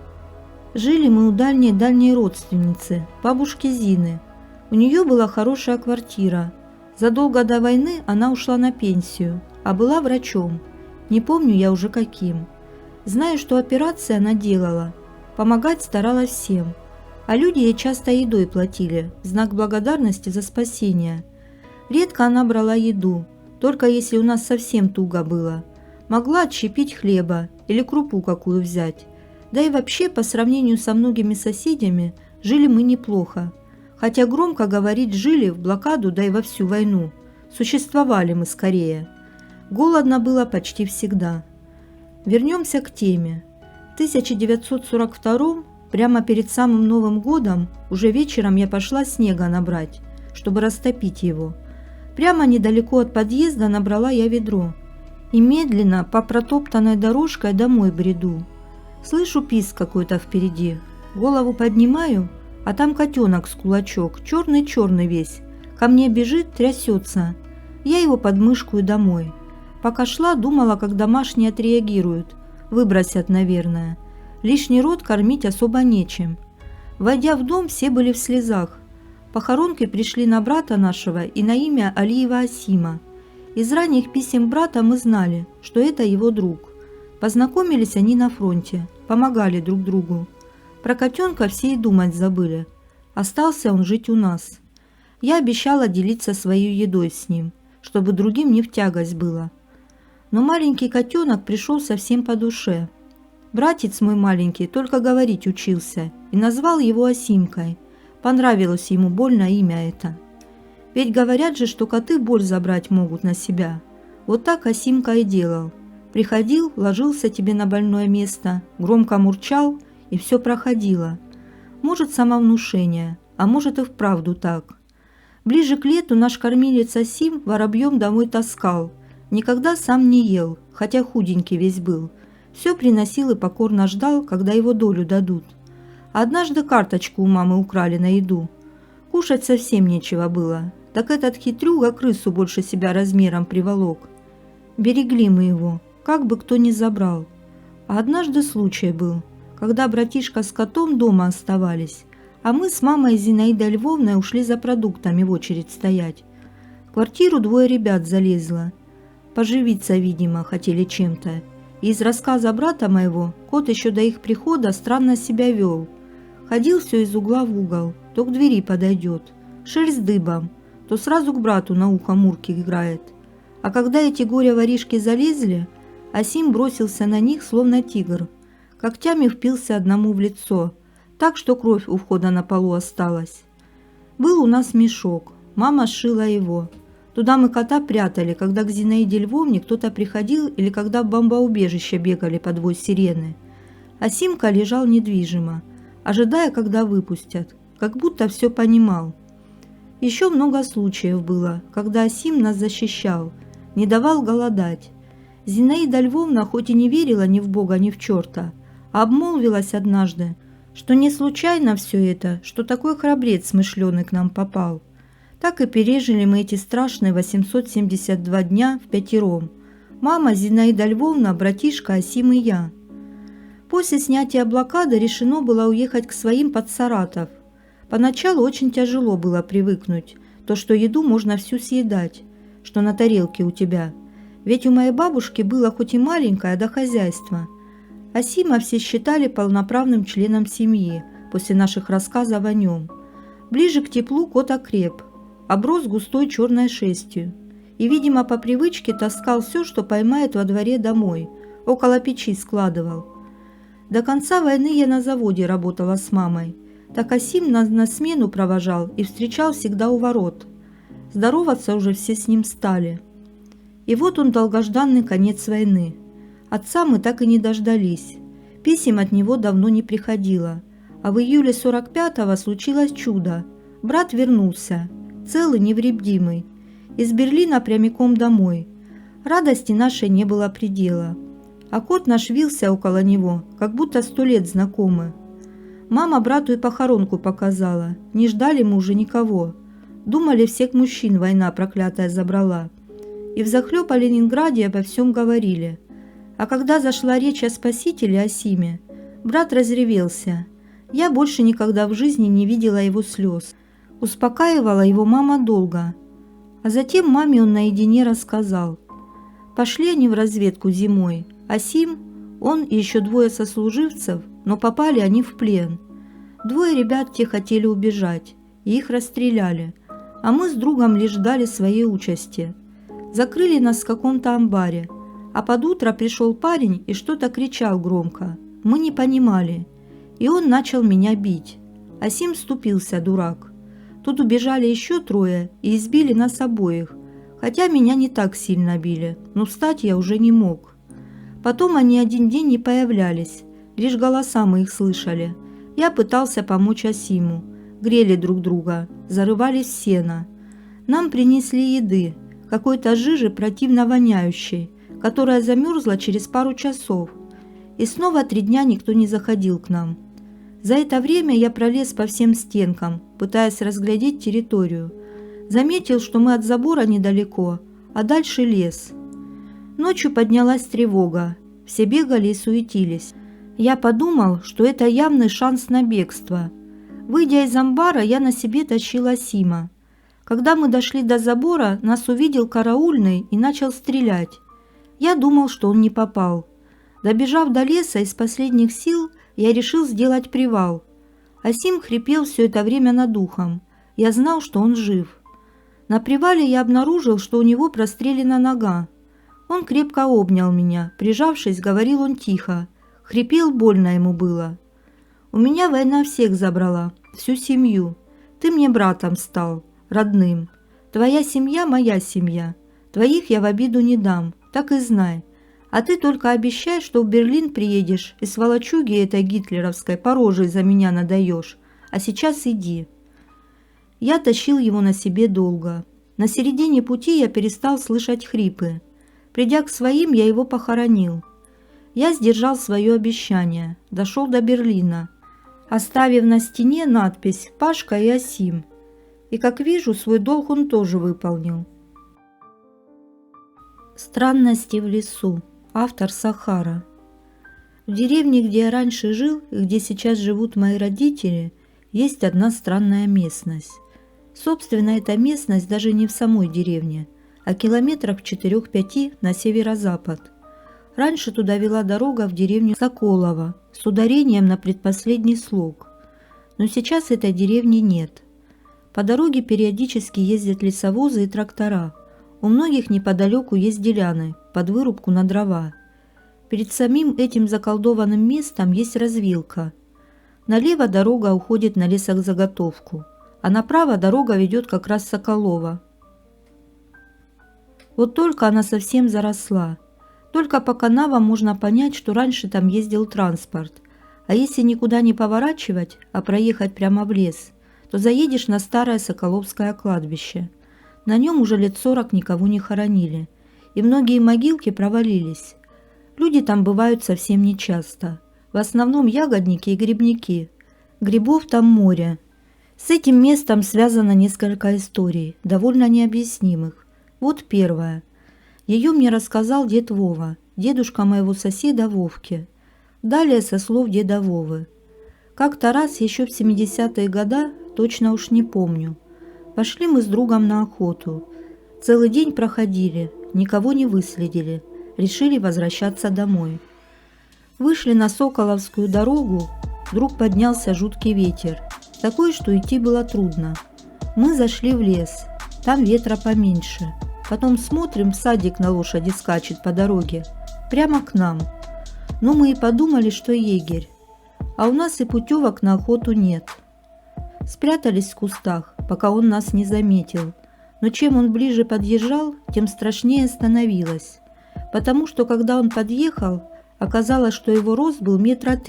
Жили мы у дальней родственницы, бабушки Зины. У нее была хорошая квартира. Задолго до войны она ушла на пенсию, а была врачом. Не помню я уже каким. Знаю, что операции она делала. Помогать старалась всем. А люди ей часто едой платили, в знак благодарности за спасение. Редко она брала еду, только если у нас совсем туго было. Могла отщепить хлеба или крупу какую взять. Да и вообще, по сравнению со многими соседями, жили мы неплохо. Хотя громко говорить жили в блокаду, да и во всю войну. Существовали мы скорее. Голодно было почти всегда. Вернемся к теме. В 1942, прямо перед самым Новым годом, уже вечером я пошла снега набрать, чтобы растопить его. Прямо недалеко от подъезда набрала я ведро и медленно по протоптанной дорожкой домой бреду. Слышу писк какой-то впереди, голову поднимаю, а там котенок с кулачок, черный-черный весь, ко мне бежит, трясется. Я его под мышку и домой. Пока шла, думала, как домашние отреагируют, выбросят, наверное. Лишний рот кормить особо нечем. Войдя в дом, все были в слезах. Похоронки пришли на брата нашего и на имя Алиева Асима. Из ранних писем брата мы знали, что это его друг. Познакомились они на фронте, помогали друг другу. Про котенка все и думать забыли. Остался он жить у нас. Я обещала делиться своей едой с ним, чтобы другим не в тягость было. Но маленький котенок пришел совсем по душе. Братец мой маленький только говорить учился и назвал его Асимкой. Понравилось ему больно имя это. Ведь говорят же, что коты боль забрать могут на себя. Вот так Асимка и делал. Приходил, ложился тебе на больное место, громко мурчал, и все проходило. Может, самовнушение, а может и вправду так. Ближе к лету наш кормилец Асим воробьем домой таскал. Никогда сам не ел, хотя худенький весь был. Все приносил и покорно ждал, когда его долю дадут. Однажды карточку у мамы украли на еду. Кушать совсем нечего было. Так этот хитрюга крысу больше себя размером приволок. Берегли мы его, как бы кто ни забрал. А однажды случай был, когда братишка с котом дома оставались, а мы с мамой Зинаидой Львовной ушли за продуктами в очередь стоять. В квартиру двое ребят залезло. Поживиться, видимо, хотели чем-то. И из рассказа брата моего кот еще до их прихода странно себя вел. Ходил все из угла в угол, то к двери подойдет, шерсть дыбом, то сразу к брату на ухо Мурки играет. А когда эти горе-воришки залезли, Асим бросился на них, словно тигр. Когтями впился одному в лицо, так что кровь у входа на полу осталась. Был у нас мешок, мама сшила его. Туда мы кота прятали, когда к Зинаиде Львовне кто-то приходил или когда в бомбоубежище бегали под вой сирены. Асимка лежал недвижимо, ожидая, когда выпустят, как будто все понимал. Еще много случаев было, когда Асим нас защищал, не давал голодать. Зинаида Львовна хоть и не верила ни в Бога, ни в черта, а обмолвилась однажды, что не случайно все это, что такой храбрец смышленый к нам попал. Так и пережили мы эти страшные 872 дня впятером. Мама, Зинаида Львовна, братишка Асим и я. После снятия блокады решено было уехать к своим под Саратов. Поначалу очень тяжело было привыкнуть, то, что еду можно всю съедать, что на тарелке у тебя. Ведь у моей бабушки было хоть и маленькое, да хозяйство. Асима все считали полноправным членом семьи после наших рассказов о нем. Ближе к теплу кот окреп, оброс густой черной шерстью и, видимо, по привычке таскал все, что поймает во дворе домой, около печи складывал. До конца войны я на заводе работала с мамой, так Асим нас на смену провожал и встречал всегда у ворот. Здороваться уже все с ним стали. И вот он, долгожданный конец войны. Отца мы так и не дождались. Писем от него давно не приходило. А в июле 45-го случилось чудо. Брат вернулся, целый, невредимый, из Берлина прямиком домой. Радости нашей не было предела. А кот наш вился около него, как будто 100 лет знакомы. Мама брату и похоронку показала. Не ждали мы уже никого. Думали, всех мужчин война проклятая забрала. И взахлеб о Ленинграде обо всем говорили. А когда зашла речь о спасителе Асиме, брат разревелся. Я больше никогда в жизни не видела его слез. Успокаивала его мама долго. А затем маме он наедине рассказал. Пошли они в разведку зимой. Асим, он и еще двое сослуживцев, но попали они в плен. Двое ребят те хотели убежать, и их расстреляли. А мы с другом лишь ждали своей участи. Закрыли нас в каком-то амбаре. А под утро пришел парень и что-то кричал громко. Мы не понимали. И он начал меня бить. Асим вступился, дурак. Тут убежали еще трое и избили нас обоих. Хотя меня не так сильно били, но встать я уже не мог. Потом они один день не появлялись. Лишь голоса мы их слышали. Я пытался помочь Асиму. Грели друг друга, зарывались в сено. Нам принесли еды, какой-то жижи противно воняющей, которая замерзла через пару часов. И снова 3 дня никто не заходил к нам. За это время я пролез по всем стенкам, пытаясь разглядеть территорию. Заметил, что мы от забора недалеко, а дальше лес. Ночью поднялась тревога. Все бегали и суетились. Я подумал, что это явный шанс на бегство. Выйдя из амбара, я на себе тащил Асима. Когда мы дошли до забора, нас увидел караульный и начал стрелять. Я думал, что он не попал. Добежав до леса, из последних сил я решил сделать привал. Асим хрипел все это время над ухом. Я знал, что он жив. На привале я обнаружил, что у него прострелена нога. Он крепко обнял меня, прижавшись, говорил он тихо. Хрипел, больно ему было. «У меня война всех забрала, всю семью. Ты мне братом стал, родным. Твоя семья – моя семья. Твоих я в обиду не дам, так и знай. А ты только обещай, что в Берлин приедешь и сволочуги этой гитлеровской по роже за меня надаешь. А сейчас иди». Я тащил его на себе долго. На середине пути я перестал слышать хрипы. Придя к своим, я его похоронил. Я сдержал свое обещание, дошел до Берлина, оставив на стене надпись «Пашка и Асим». И, как вижу, свой долг он тоже выполнил. Странности в лесу. Автор Сахара. В деревне, где я раньше жил и где сейчас живут мои родители, есть одна странная местность. Собственно, эта местность даже не в самой деревне, а километрах в 4-5 на северо-запад. Раньше туда вела дорога в деревню Соколово с ударением на предпоследний слог. Но сейчас этой деревни нет. По дороге периодически ездят лесовозы и трактора. У многих неподалеку есть деляны под вырубку на дрова. Перед самим этим заколдованным местом есть развилка. Налево дорога уходит на лесозаготовку, а направо дорога ведет как раз в Соколово. Вот только она совсем заросла. Только по канавам можно понять, что раньше там ездил транспорт. А если никуда не поворачивать, а проехать прямо в лес, то заедешь на старое Соколовское кладбище. На нем уже лет 40 никого не хоронили, и многие могилки провалились. Люди там бывают совсем нечасто. В основном ягодники и грибники. Грибов там море. С этим местом связано несколько историй, довольно необъяснимых. Вот первая. Ее мне рассказал дед Вова, дедушка моего соседа Вовки. Далее со слов деда Вовы. Как-то раз еще в 70-е годы, точно уж не помню, пошли мы с другом на охоту. Целый день проходили, никого не выследили, решили возвращаться домой. Вышли на Соколовскую дорогу, вдруг поднялся жуткий ветер, такой, что идти было трудно. Мы зашли в лес, там ветра поменьше. Потом смотрим, всадник на лошади скачет по дороге, прямо к нам. Ну, мы и подумали, что егерь. А у нас и путевок на охоту нет. Спрятались в кустах, пока он нас не заметил. Но чем он ближе подъезжал, тем страшнее становилось. Потому что, когда он подъехал, оказалось, что его рост был 3 метра,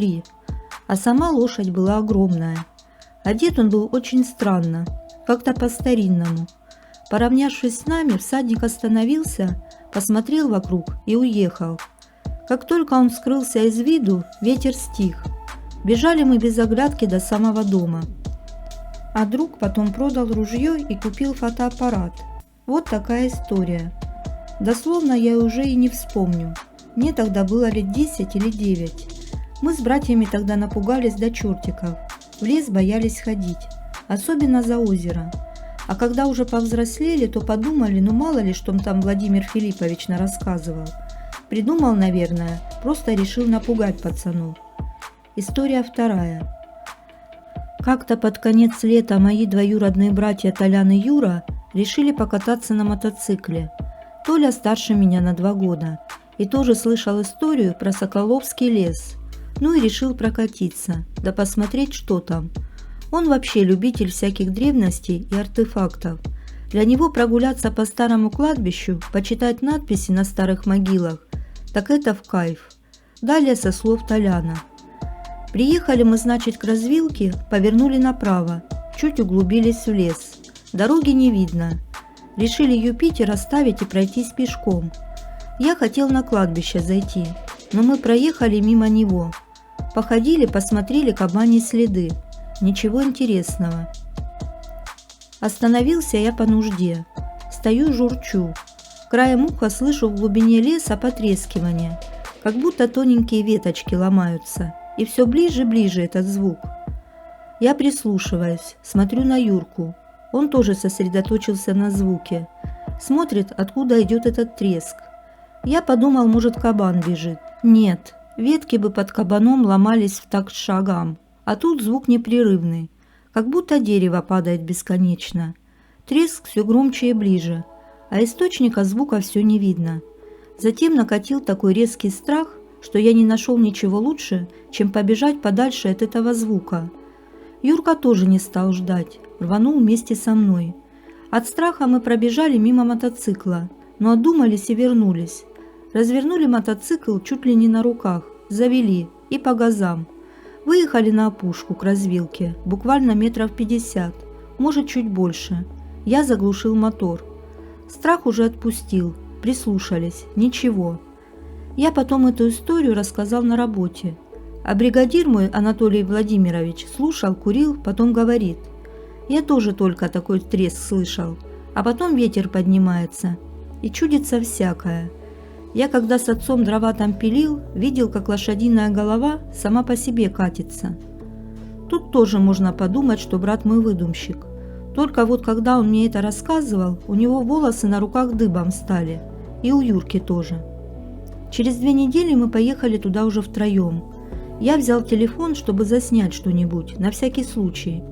а сама лошадь была огромная. Одет он был очень странно, как-то по-старинному. Поравнявшись с нами, всадник остановился, посмотрел вокруг и уехал. Как только он скрылся из виду, ветер стих. Бежали мы без оглядки до самого дома. А друг потом продал ружье и купил фотоаппарат. Вот такая история. Дословно я уже и не вспомню. Мне тогда было лет 10 или 9. Мы с братьями тогда напугались до чертиков. В лес боялись ходить, особенно за озеро. А когда уже повзрослели, то подумали, ну мало ли, что там Владимир Филиппович нарассказывал. Придумал, наверное, просто решил напугать пацанов. История вторая. Как-то под конец лета мои двоюродные братья Толян и Юра решили покататься на мотоцикле. Толя старше меня на 2 года и тоже слышал историю про Соколовский лес. Ну и решил прокатиться, да посмотреть, что там. Он вообще любитель всяких древностей и артефактов. Для него прогуляться по старому кладбищу, почитать надписи на старых могилах, так это в кайф. Далее со слов Толяна. Приехали мы, значит, к развилке, повернули направо, чуть углубились в лес. Дороги не видно. Решили Юпитер оставить и пройтись пешком. Я хотел на кладбище зайти, но мы проехали мимо него. Походили, посмотрели кабани следы. Ничего интересного. Остановился я по нужде. Стою, журчу. Краем уха слышу в глубине леса потрескивание, как будто тоненькие веточки ломаются. И все ближе этот звук. Я прислушиваюсь, смотрю на Юрку. Он тоже сосредоточился на звуке. Смотрит, откуда идет этот треск. Я подумал, может, кабан бежит. Нет, ветки бы под кабаном ломались в такт шагам. А тут звук непрерывный, как будто дерево падает бесконечно. Треск все громче и ближе, а источника звука все не видно. Затем накатил такой резкий страх, что я не нашел ничего лучше, чем побежать подальше от этого звука. Юрка тоже не стал ждать, рванул вместе со мной. От страха мы пробежали мимо мотоцикла, но одумались и вернулись. Развернули мотоцикл чуть ли не на руках, завели и по газам. Выехали на опушку к развилке, буквально метров 50, может чуть больше. Я заглушил мотор. Страх уже отпустил, прислушались, ничего. Я потом эту историю рассказал на работе. А бригадир мой, Анатолий Владимирович, слушал, курил, потом говорит: я тоже только такой треск слышал, а потом ветер поднимается, и чудится всякое. Я когда с отцом дрова там пилил, видел, как лошадиная голова сама по себе катится. Тут тоже можно подумать, что брат мой выдумщик. Только вот когда он мне это рассказывал, у него волосы на руках дыбом стали, и у Юрки тоже. Через 2 недели мы поехали туда уже втроем. Я взял телефон, чтобы заснять что-нибудь, на всякий случай.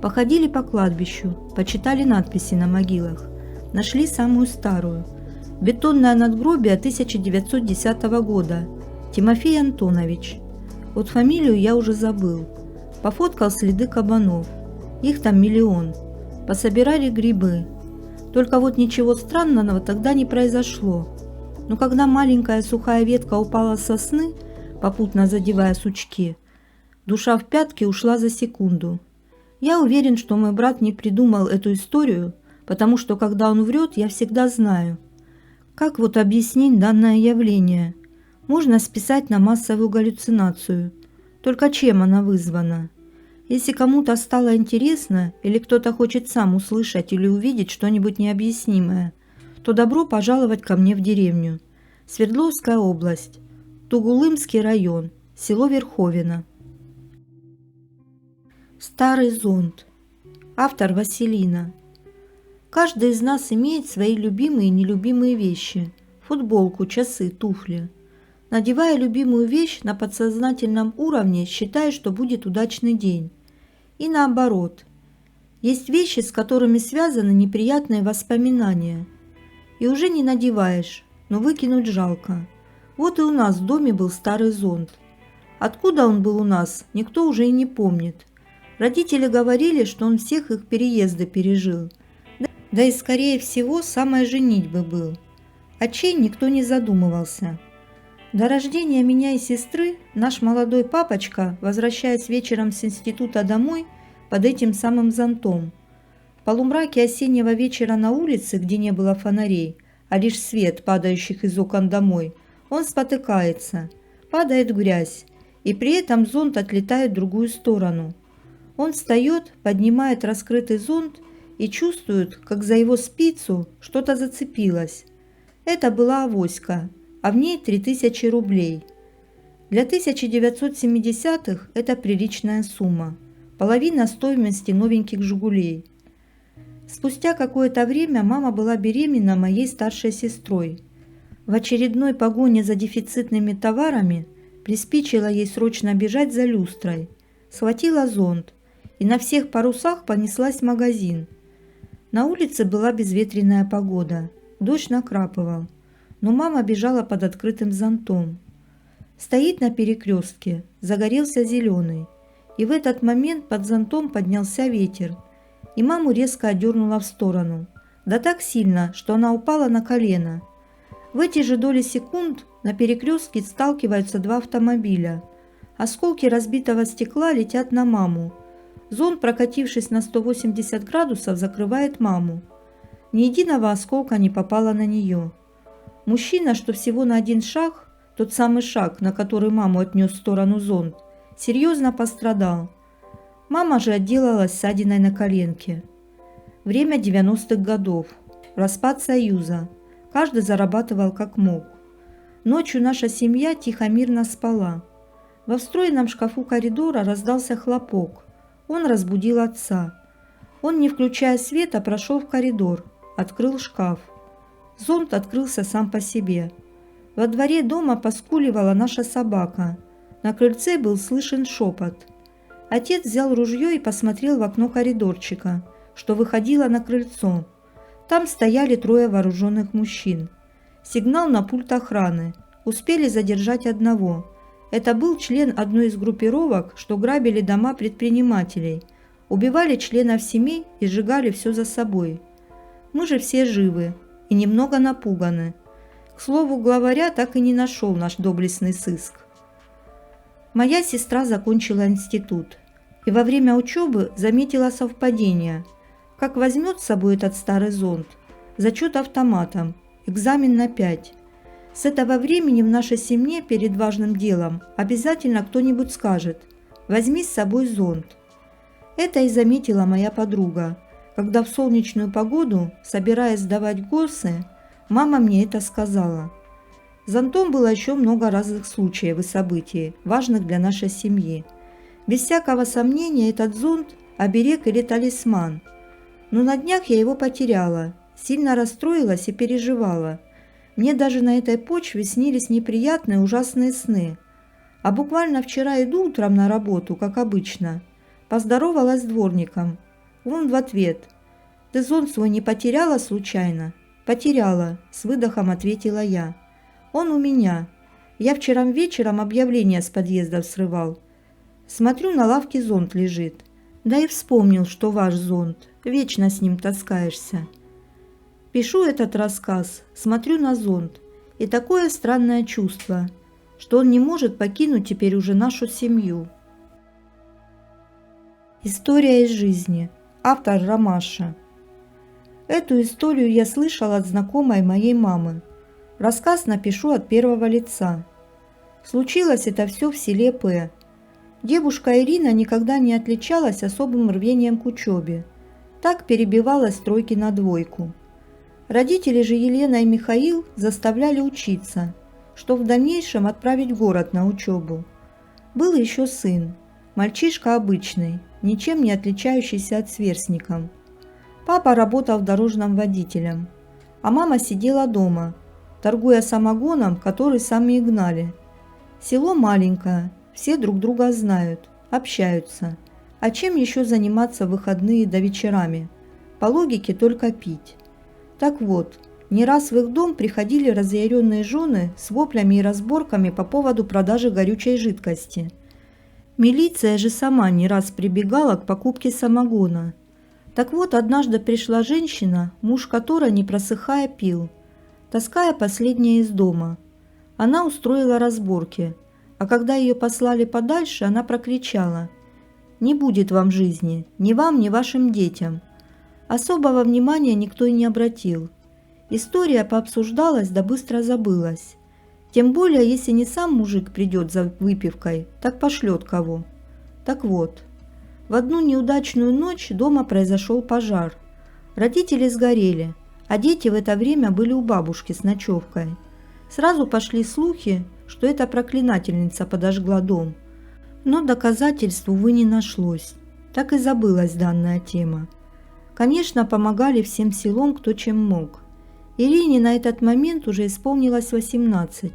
Походили по кладбищу, почитали надписи на могилах. Нашли самую старую. Бетонное надгробие 1910 года. Тимофей Антонович. Вот фамилию я уже забыл. Пофоткал следы кабанов. Их там миллион. Пособирали грибы. Только вот ничего странного тогда не произошло. Но когда маленькая сухая ветка упала с сосны, попутно задевая сучки, душа в пятки ушла за секунду. Я уверен, что мой брат не придумал эту историю, потому что когда он врет, я всегда знаю. Как вот объяснить данное явление? Можно списать на массовую галлюцинацию. Только чем она вызвана? Если кому-то стало интересно, или кто-то хочет сам услышать или увидеть что-нибудь необъяснимое, то добро пожаловать ко мне в деревню. Свердловская область, Тугулымский район, село Верховина. Старый зонт. Автор Василина. Каждый из нас имеет свои любимые и нелюбимые вещи. Футболку, часы, туфли. Надевая любимую вещь, на подсознательном уровне считаешь, что будет удачный день. И наоборот. Есть вещи, с которыми связаны неприятные воспоминания. И уже не надеваешь, но выкинуть жалко. Вот и у нас в доме был старый зонт. Откуда он был у нас, никто уже и не помнит. Родители говорили, что он всех их переезды пережил. Да и, скорее всего, самой женитьбы был. О чей никто не задумывался. До рождения меня и сестры наш молодой папочка, возвращаясь вечером с института домой, под этим самым зонтом. В полумраке осеннего вечера на улице, где не было фонарей, а лишь свет, падающих из окон домой, он спотыкается, падает в грязь, и при этом зонт отлетает в другую сторону. Он встает, поднимает раскрытый зонт и чувствует, как за его спицу что-то зацепилось. Это была авоська, а в ней 3000 рублей. Для 1970-х это приличная сумма, половина стоимости новеньких «Жигулей». Спустя какое-то время мама была беременна моей старшей сестрой. В очередной погоне за дефицитными товарами приспичило ей срочно бежать за люстрой. Схватила зонт и на всех парусах понеслась в магазин. На улице была безветренная погода, дождь накрапывал, но мама бежала под открытым зонтом. Стоит на перекрестке, загорелся зеленый, и в этот момент под зонтом поднялся ветер, и маму резко отдернула в сторону, да так сильно, что она упала на колено. В эти же доли секунд на перекрестке сталкиваются два автомобиля. Осколки разбитого стекла летят на маму. Зонт, прокатившись на 180 градусов, закрывает маму. Ни единого осколка не попало на нее. Мужчина, что всего на один шаг, тот самый шаг, на который маму отнес в сторону зонт, серьезно пострадал. Мама же отделалась ссадиной на коленке. Время 90-х годов. Распад Союза. Каждый зарабатывал как мог. Ночью наша семья тихо-мирно спала. Во встроенном шкафу коридора раздался хлопок. Он разбудил отца. Он, не включая света, прошел в коридор, открыл шкаф. Зонт открылся сам по себе. Во дворе дома поскуливала наша собака. На крыльце был слышен шепот. Отец взял ружье и посмотрел в окно коридорчика, что выходило на крыльцо. Там стояли 3 вооруженных мужчин. Сигнал на пульт охраны. Успели задержать одного. Это был член одной из группировок, что грабили дома предпринимателей, убивали членов семей и сжигали все за собой. Мы же все живы и немного напуганы. К слову, главаря так и не нашел наш доблестный сыск. Моя сестра закончила институт и во время учебы заметила совпадение. Как возьмет с собой этот старый зонт, зачет автоматом, экзамен на 5. С этого времени в нашей семье перед важным делом обязательно кто-нибудь скажет: «Возьми с собой зонт». Это и заметила моя подруга, когда в солнечную погоду, собираясь сдавать ГОСы, мама мне это сказала. Зонтом было еще много разных случаев и событий, важных для нашей семьи. Без всякого сомнения, этот зонт – оберег или талисман. Но на днях я его потеряла, сильно расстроилась и переживала. Мне даже на этой почве снились неприятные ужасные сны. А буквально вчера иду утром на работу, как обычно. Поздоровалась с дворником. Он в ответ: «Ты зонт свой не потеряла случайно?» «Потеряла», – с выдохом ответила я. «Он у меня. Я вчера вечером объявление с подъездов срывал. Смотрю, на лавке зонт лежит. Да и вспомнил, что ваш зонт. Вечно с ним таскаешься». Пишу этот рассказ, смотрю на зонт, и такое странное чувство, что он не может покинуть теперь уже нашу семью. История из жизни. Автор Ромаша. Эту историю я слышала от знакомой моей мамы. Рассказ напишу от первого лица. Случилось это все в селе П. Девушка Ирина никогда не отличалась особым рвением к учебе. Так перебивалась с тройки на двойку. Родители же Елена и Михаил заставляли учиться, что в дальнейшем отправить в город на учебу. Был еще сын, мальчишка обычный, ничем не отличающийся от сверстников. Папа работал дорожным водителем, а мама сидела дома, торгуя самогоном, который сами и гнали. Село маленькое, все друг друга знают, общаются. А чем еще заниматься в выходные да вечерами? По логике только пить. Так вот, не раз в их дом приходили разъяренные жены с воплями и разборками по поводу продажи горючей жидкости. Милиция же сама не раз прибегала к покупке самогона. Так вот, однажды пришла женщина, муж которой, не просыхая, пил, таская последнее из дома. Она устроила разборки, а когда ее послали подальше, она прокричала: «Не будет вам жизни, ни вам, ни вашим детям». Особого внимания никто и не обратил. История пообсуждалась да быстро забылась. Тем более, если не сам мужик придет за выпивкой, так пошлет кого. Так вот, в одну неудачную ночь дома произошел пожар. Родители сгорели, а дети в это время были у бабушки с ночевкой. Сразу пошли слухи, что эта проклинательница подожгла дом. Но доказательств, увы, не нашлось. Так и забылась данная тема. Конечно, помогали всем селом, кто чем мог. Ирине на этот момент уже исполнилось 18.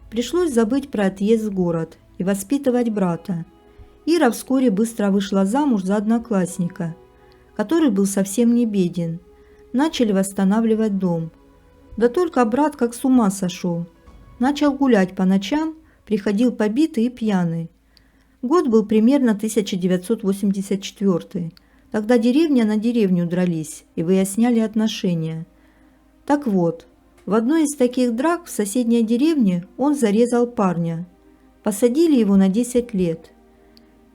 Пришлось забыть про отъезд в город и воспитывать брата. Ира вскоре быстро вышла замуж за одноклассника, который был совсем не беден. Начали восстанавливать дом. Да только брат как с ума сошел. Начал гулять по ночам, приходил побитый и пьяный. Год был примерно 1984. Тогда деревня на деревню дрались и выясняли отношения. Так вот, в одной из таких драк в соседней деревне он зарезал парня. Посадили его на 10 лет.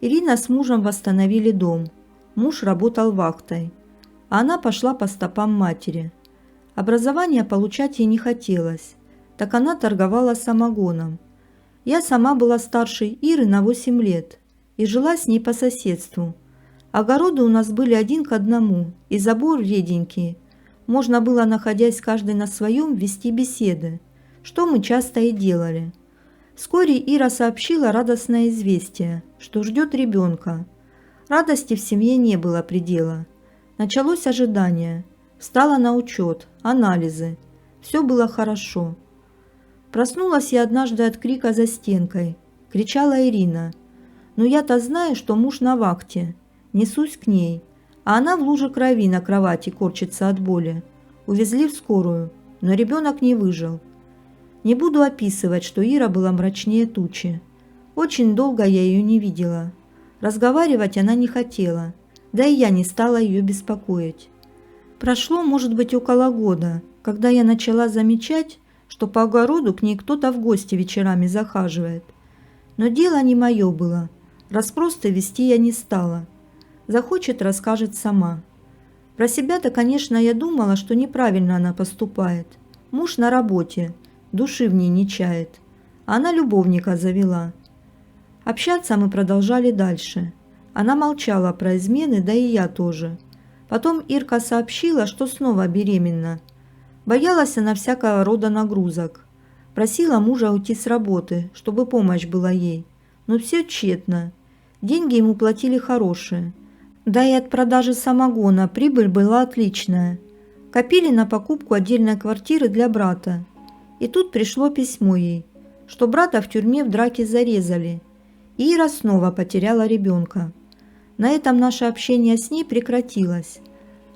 Ирина с мужем восстановили дом. Муж работал вахтой, а она пошла по стопам матери. Образование получать ей не хотелось, так она торговала самогоном. Я сама была старше Иры на 8 лет и жила с ней по соседству. Огороды у нас были один к одному, и забор реденький. Можно было, находясь каждый на своем, вести беседы, что мы часто и делали. Вскоре Ира сообщила радостное известие, что ждет ребенка. Радости в семье не было предела. Началось ожидание. Встала на учет, анализы. Все было хорошо. Проснулась я однажды от крика за стенкой. Кричала Ирина. Но я-то знаю, что муж на вахте. Несусь к ней, а она в луже крови на кровати корчится от боли. Увезли в скорую, но ребенок не выжил. Не буду описывать, что Ира была мрачнее тучи. Очень долго я ее не видела. Разговаривать она не хотела, да и я не стала ее беспокоить. Прошло, может быть, около года, когда я начала замечать, что по огороду к ней кто-то в гости вечерами захаживает. Но дело не мое было, расспросы вести я не стала. Захочет, расскажет сама. Про себя-то, конечно, я думала, что неправильно она поступает. Муж на работе, души в ней не чает. А она любовника завела. Общаться мы продолжали дальше. Она молчала про измены, да и я тоже. Потом Ирка сообщила, что снова беременна. Боялась она всякого рода нагрузок. Просила мужа уйти с работы, чтобы помощь была ей. Но все тщетно. Деньги ему платили хорошие. Да и от продажи самогона прибыль была отличная. Копили на покупку отдельной квартиры для брата. И тут пришло письмо ей, что брата в тюрьме в драке зарезали. И Ира снова потеряла ребенка. На этом наше общение с ней прекратилось.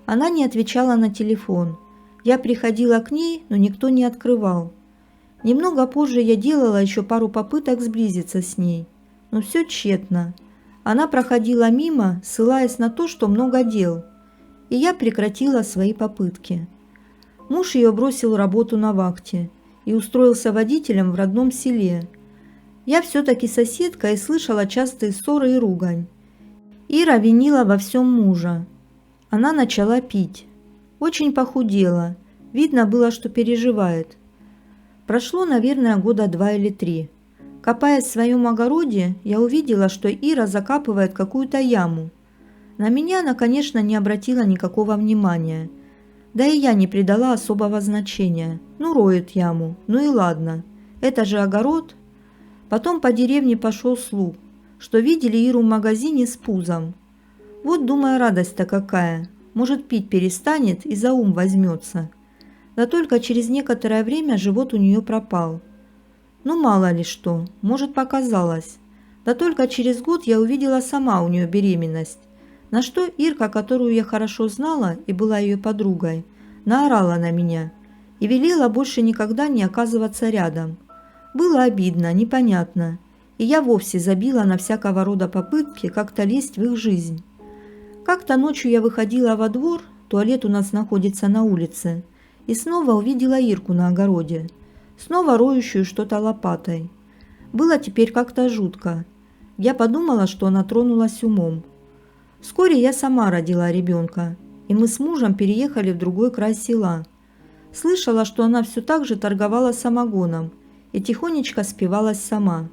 Она не отвечала на телефон. Я приходила к ней, но никто не открывал. Немного позже я делала еще пару попыток сблизиться с ней, но все тщетно. Она проходила мимо, ссылаясь на то, что много дел, и я прекратила свои попытки. Муж ее бросил работу на вахте и устроился водителем в родном селе. Я все-таки соседка и слышала частые ссоры и ругань. Ира винила во всем мужа. Она начала пить. Очень похудела. Видно было, что переживает. Прошло, наверное, года 2 или 3. Копаясь в своем огороде, я увидела, что Ира закапывает какую-то яму. На меня она, конечно, не обратила никакого внимания. Да и я не придала особого значения. Ну, роет яму, ну и ладно. Это же огород. Потом по деревне пошел слух, что видели Иру в магазине с пузом. Вот, думаю, радость-то какая. Может, пить перестанет и за ум возьмется. Да только через некоторое время живот у нее пропал. Ну, мало ли что, может, показалось. Да только через год я увидела сама у нее беременность. На что Ирка, которую я хорошо знала и была ее подругой, наорала на меня и велела больше никогда не оказываться рядом. Было обидно, непонятно, и я вовсе забила на всякого рода попытки как-то лезть в их жизнь. Как-то ночью я выходила во двор, туалет у нас находится на улице, и снова увидела Ирку на огороде, снова роющую что-то лопатой. Было теперь как-то жутко. Я подумала, что она тронулась умом. Вскоре я сама родила ребенка, и мы с мужем переехали в другой край села. Слышала, что она все так же торговала самогоном и тихонечко спивалась сама.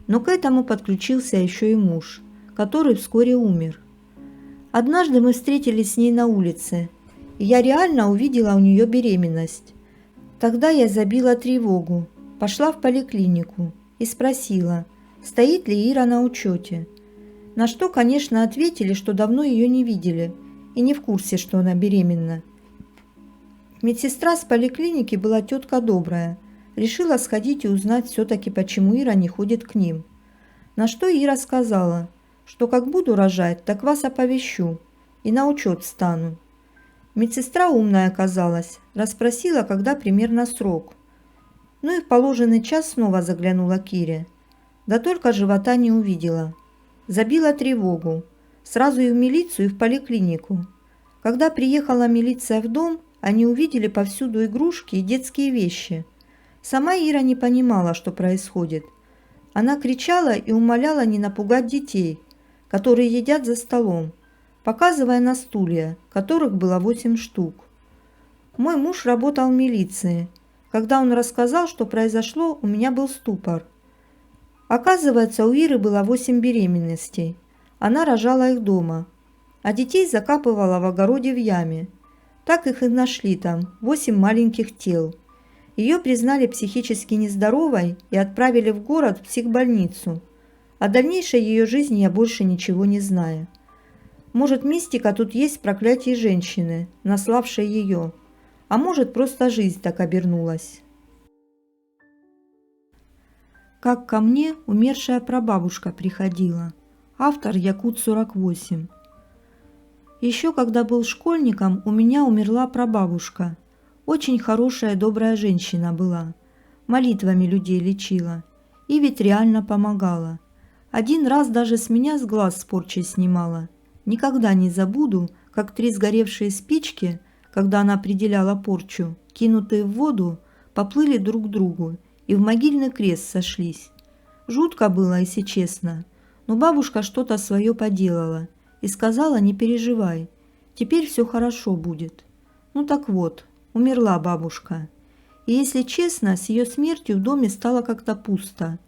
Но к этому подключился еще и муж, который вскоре умер. Однажды мы встретились с ней на улице, и я реально увидела у нее беременность. Тогда я забила тревогу, пошла в поликлинику и спросила, стоит ли Ира на учете. На что, конечно, ответили, что давно ее не видели и не в курсе, что она беременна. Медсестра с поликлиники была тетка добрая, решила сходить и узнать все-таки, почему Ира не ходит к ним. На что Ира сказала, что как буду рожать, так вас оповещу и на учет стану. Медсестра умная оказалась, расспросила, когда примерно срок. Ну и в положенный час снова заглянула к Ире. Да только живота не увидела. Забила тревогу. Сразу и в милицию, и в поликлинику. Когда приехала милиция в дом, они увидели повсюду игрушки и детские вещи. Сама Ира не понимала, что происходит. Она кричала и умоляла не напугать детей, которые едят за столом, показывая на стулья, которых было 8 штук. Мой муж работал в милиции. Когда он рассказал, что произошло, у меня был ступор. Оказывается, у Иры было 8 беременностей. Она рожала их дома, а детей закапывала в огороде в яме. Так их и нашли там, 8 маленьких тел. Ее признали психически нездоровой и отправили в город в психбольницу. О дальнейшей ее жизни я больше ничего не знаю. Может, мистика тут есть в проклятии женщины, наславшей ее, а может, просто жизнь так обернулась. Как ко мне умершая прабабушка приходила. Автор Якут 48. Еще когда был школьником, у меня умерла прабабушка. Очень хорошая, добрая женщина была. Молитвами людей лечила. И ведь реально помогала. Один раз даже с меня с глаз с порчей снимала. Никогда не забуду, как 3 сгоревшие спички, когда она определяла порчу, кинутые в воду, поплыли друг к другу и в могильный крест сошлись. Жутко было, если честно, но бабушка что-то свое поделала и сказала: не переживай, теперь все хорошо будет. Ну так вот, умерла бабушка. И если честно, с ее смертью в доме стало как-то пусто.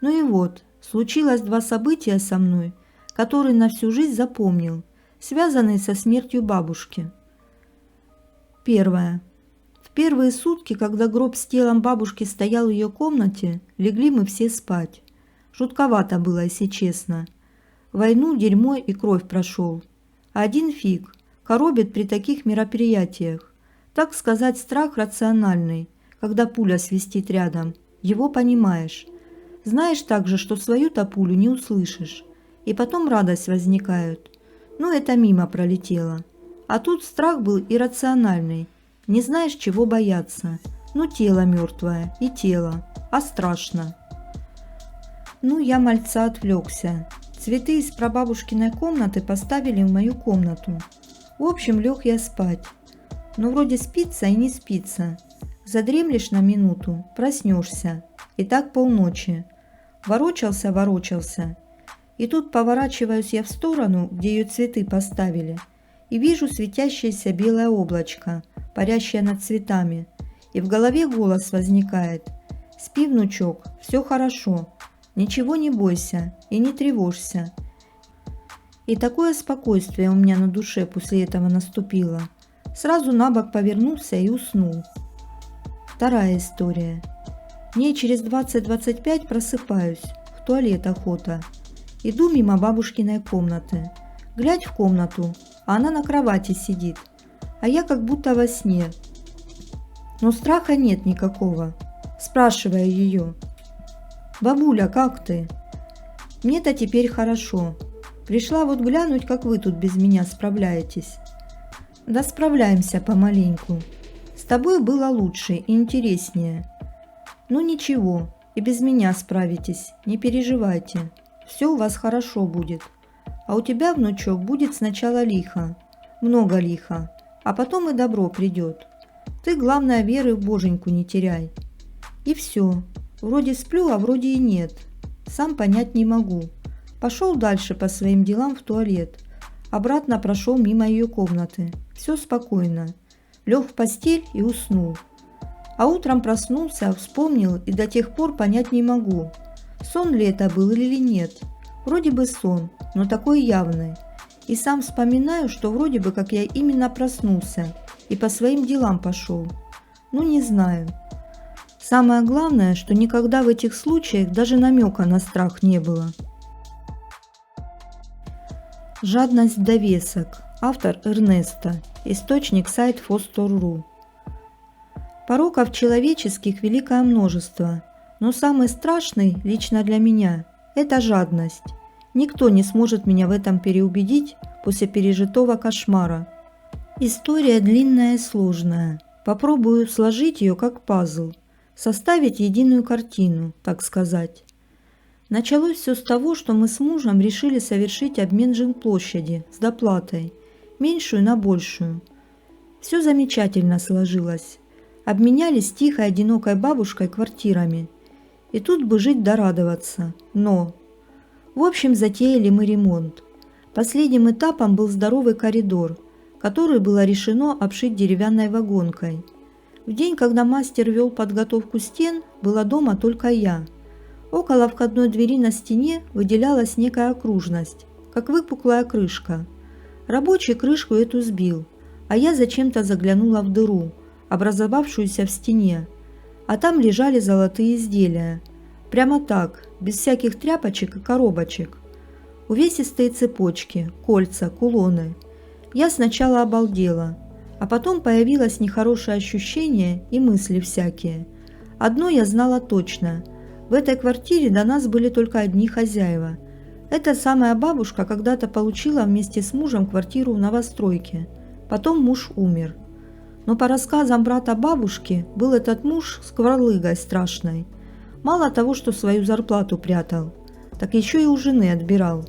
Ну и вот, случилось 2 события со мной, которые на всю жизнь запомнил, связанные со смертью бабушки. Первое. В первые сутки, когда гроб с телом бабушки стоял в ее комнате, легли мы все спать. Жутковато было, если честно. Войну, дерьмо и кровь прошел. А один фиг, коробит при таких мероприятиях. Так сказать, страх рациональный, когда пуля свистит рядом. Его понимаешь. Знаешь также, что свою-то пулю не услышишь. И потом радость возникает. Ну, это мимо пролетело. А тут страх был иррациональный. Не знаешь, чего бояться. Ну, тело мертвое и тело. А страшно. Ну, я мальца отвлекся. Цветы из прабабушкиной комнаты поставили в мою комнату. В общем, лег я спать. Но вроде спится и не спится. Задремлешь на минуту, проснешься. И так полночи. Ворочался. И тут поворачиваюсь я в сторону, где ее цветы поставили, и вижу светящееся белое облачко, парящее над цветами. И в голове голос возникает: «Спи, внучок, все хорошо, ничего не бойся и не тревожься». И такое спокойствие у меня на душе после этого наступило. Сразу на бок повернулся и уснул. Вторая история. Дней через 20-25 просыпаюсь, в туалет охота. Иду мимо бабушкиной комнаты. Глядь в комнату, а она на кровати сидит, а я как будто во сне. Но страха нет никакого. Спрашиваю ее: «Бабуля, как ты?» «Мне-то теперь хорошо. Пришла вот глянуть, как вы тут без меня справляетесь». «Да справляемся помаленьку. С тобой было лучше и интереснее». «Ну ничего, и без меня справитесь, не переживайте. Все у вас хорошо будет. А у тебя, внучок, будет сначала лихо, много лихо, а потом и добро придет. Ты, главное, веры в Боженьку не теряй». И все. Вроде сплю, а вроде и нет. Сам понять не могу. Пошел дальше по своим делам в туалет. Обратно прошел мимо ее комнаты. Все спокойно. Лег в постель и уснул. А утром проснулся, вспомнил и до тех пор понять не могу, сон ли это был или нет. Вроде бы сон, но такой явный. И сам вспоминаю, что вроде бы как я именно проснулся и по своим делам пошел. Ну не знаю. Самое главное, что никогда в этих случаях даже намека на страх не было. Жадность в довесок. Автор Эрнесто. Источник сайт Фостор.ру. Пороков человеческих великое множество, но самый страшный лично для меня – это жадность. Никто не сможет меня в этом переубедить после пережитого кошмара. История длинная и сложная. Попробую сложить ее как пазл, составить единую картину, так сказать. Началось все с того, что мы с мужем решили совершить обмен жилплощади с доплатой, меньшую на большую. Все замечательно сложилось. Обменялись тихой одинокой бабушкой квартирами. И тут бы жить да радоваться. Но... В общем, затеяли мы ремонт. Последним этапом был здоровый коридор, который было решено обшить деревянной вагонкой. В день, когда мастер вел подготовку стен, была дома только я. Около входной двери на стене выделялась некая окружность, как выпуклая крышка. Рабочий крышку эту сбил, а я зачем-то заглянула в дыру, образовавшуюся в стене. А там лежали золотые изделия. Прямо так, без всяких тряпочек и коробочек. Увесистые цепочки, кольца, кулоны. Я сначала обалдела, а потом появилось нехорошее ощущение и мысли всякие. Одно я знала точно. В этой квартире до нас были только одни хозяева. Эта самая бабушка когда-то получила вместе с мужем квартиру в новостройке. Потом муж умер. Но по рассказам брата бабушки, был этот муж скварлыгой страшной. Мало того, что свою зарплату прятал, так еще и у жены отбирал.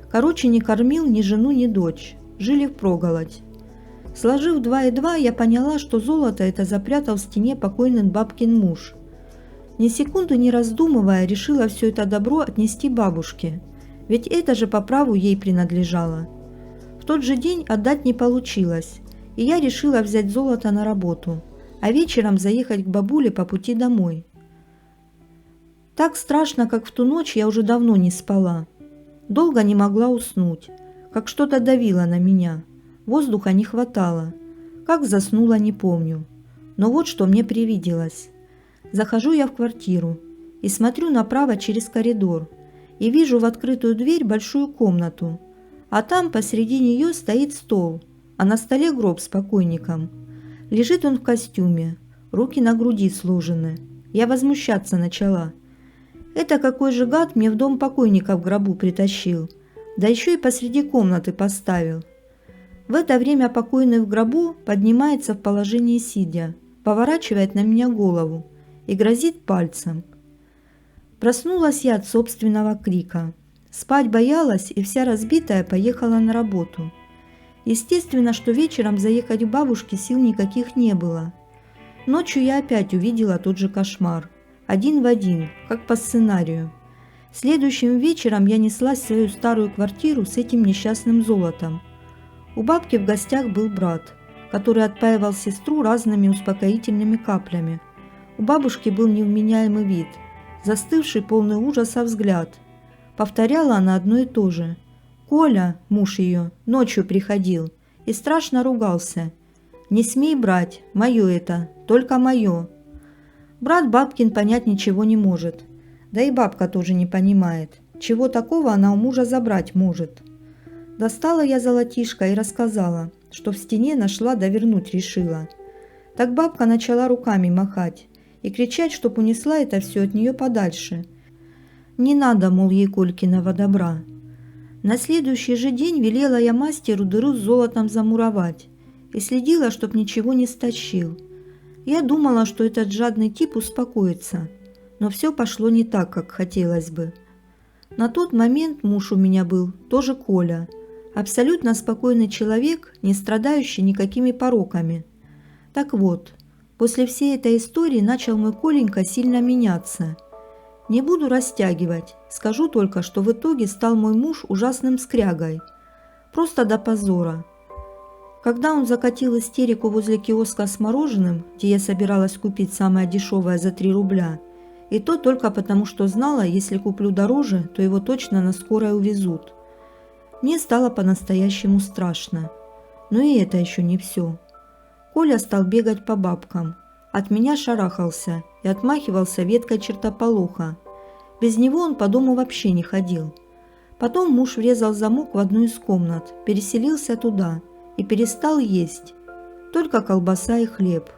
Короче, не кормил ни жену, ни дочь. Жили впроголодь. Сложив 2 и 2, я поняла, что золото это запрятал в стене покойный бабкин муж. Ни секунду не раздумывая, решила все это добро отнести бабушке, ведь это же по праву ей принадлежало. В тот же день отдать не получилось, и я решила взять золото на работу, а вечером заехать к бабуле по пути домой. Так страшно, как в ту ночь, я уже давно не спала. Долго не могла уснуть, как что-то давило на меня. Воздуха не хватало. Как заснула, не помню. Но вот что мне привиделось. Захожу я в квартиру и смотрю направо через коридор и вижу в открытую дверь большую комнату, а там посреди нее стоит стол, а на столе гроб с покойником. Лежит он в костюме, руки на груди сложены. Я возмущаться начала. Это какой же гад мне в дом покойника в гробу притащил, да еще и посреди комнаты поставил. В это время покойный в гробу поднимается в положении сидя, поворачивает на меня голову и грозит пальцем. Проснулась я от собственного крика. Спать боялась и вся разбитая поехала на работу. Естественно, что вечером заехать к бабушке сил никаких не было. Ночью я опять увидела тот же кошмар. Один в один, как по сценарию. Следующим вечером я неслась в свою старую квартиру с этим несчастным золотом. У бабки в гостях был брат, который отпаивал сестру разными успокоительными каплями. У бабушки был невменяемый вид, застывший полный ужаса взгляд. Повторяла она одно и то же. Коля, муж ее, ночью приходил и страшно ругался. «Не смей брать, мое это, только мое». Брат бабкин понять ничего не может. Да и бабка тоже не понимает, чего такого она у мужа забрать может. Достала я золотишко и рассказала, что в стене нашла да вернуть решила. Так бабка начала руками махать и кричать, чтоб унесла это все от нее подальше. Не надо, мол, ей Колькиного добра. На следующий же день велела я мастеру дыру с золотом замуровать и следила, чтоб ничего не стащил. Я думала, что этот жадный тип успокоится, но все пошло не так, как хотелось бы. На тот момент муж у меня был тоже Коля, абсолютно спокойный человек, не страдающий никакими пороками. Так вот, после всей этой истории начал мой Коленька сильно меняться. Не буду растягивать, скажу только, что в итоге стал мой муж ужасным скрягой. Просто до позора. Когда он закатил истерику возле киоска с мороженым, где я собиралась купить самое дешевое за 3 рубля, и то только потому, что знала, если куплю дороже, то его точно на скорой увезут. Мне стало по-настоящему страшно. Но и это еще не все. Коля стал бегать по бабкам. От меня шарахался и отмахивался веткой чертополоха. Без него он по дому вообще не ходил. Потом муж врезал замок в одну из комнат, переселился туда и перестал есть. Только колбаса и хлеб.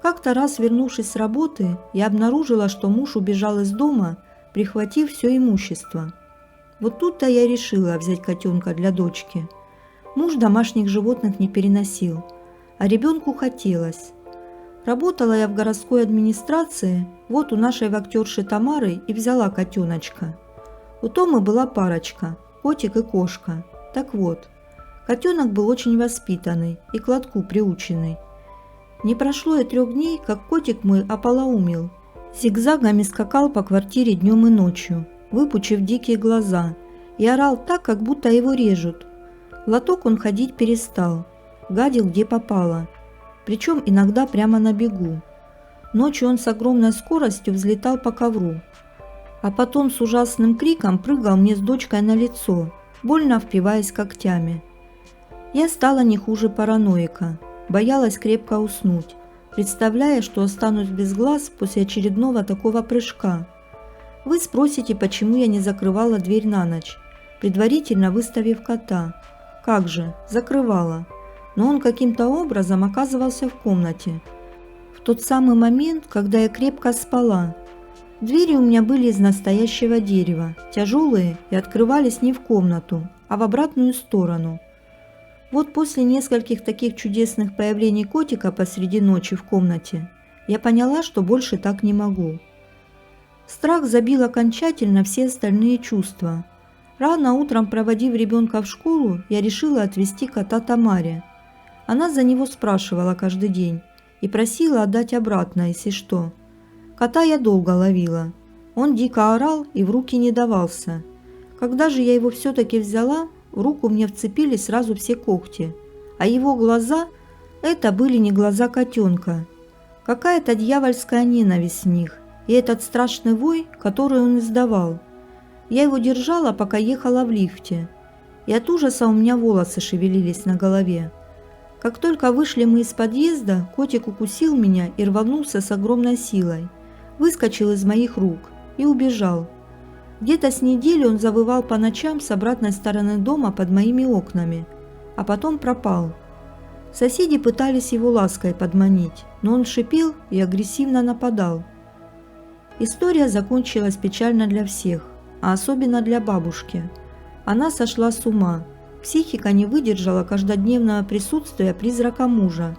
Как-то раз, вернувшись с работы, я обнаружила, что муж убежал из дома, прихватив все имущество. Вот тут-то я решила взять котенка для дочки. Муж домашних животных не переносил, а ребенку хотелось. Работала я в городской администрации, вот у нашей вахтерши Тамары и взяла котеночка. У Томы была парочка, котик и кошка. Так вот, котенок был очень воспитанный и к лотку приученный. Не прошло и 3 дней, как котик мой ополоумел Зигзагами скакал по квартире днем и ночью, выпучив дикие глаза, и орал так, как будто его режут. В лоток он ходить перестал, гадил где попало, причем иногда прямо на бегу. Ночью он с огромной скоростью взлетал по ковру, а потом с ужасным криком прыгал мне с дочкой на лицо, больно впиваясь когтями. Я стала не хуже параноика, боялась крепко уснуть, представляя, что останусь без глаз после очередного такого прыжка. Вы спросите, почему я не закрывала дверь на ночь, предварительно выставив кота. Как же, закрывала, но он каким-то образом оказывался в комнате. В тот самый момент, когда я крепко спала. Двери у меня были из настоящего дерева, тяжелые и открывались не в комнату, а в обратную сторону. Вот после нескольких таких чудесных появлений котика посреди ночи в комнате, я поняла, что больше так не могу. Страх забил окончательно все остальные чувства. Рано утром, проводив ребенка в школу, я решила отвезти кота Тамаре. Она за него спрашивала каждый день и просила отдать обратно, если что. Кота я долго ловила. Он дико орал и в руки не давался. Когда же я его все-таки взяла, в руку мне вцепились сразу все когти, а его глаза – это были не глаза котенка. Какая-то дьявольская ненависть в них и этот страшный вой, который он издавал. Я его держала, пока ехала в лифте, и от ужаса у меня волосы шевелились на голове. Как только вышли мы из подъезда, котик укусил меня и рванулся с огромной силой, выскочил из моих рук и убежал. Где-то с неделю он завывал по ночам с обратной стороны дома под моими окнами, а потом пропал. Соседи пытались его лаской подманить, но он шипел и агрессивно нападал. История закончилась печально для всех, а особенно для бабушки. Она сошла с ума, психика не выдержала каждодневного присутствия призрака мужа.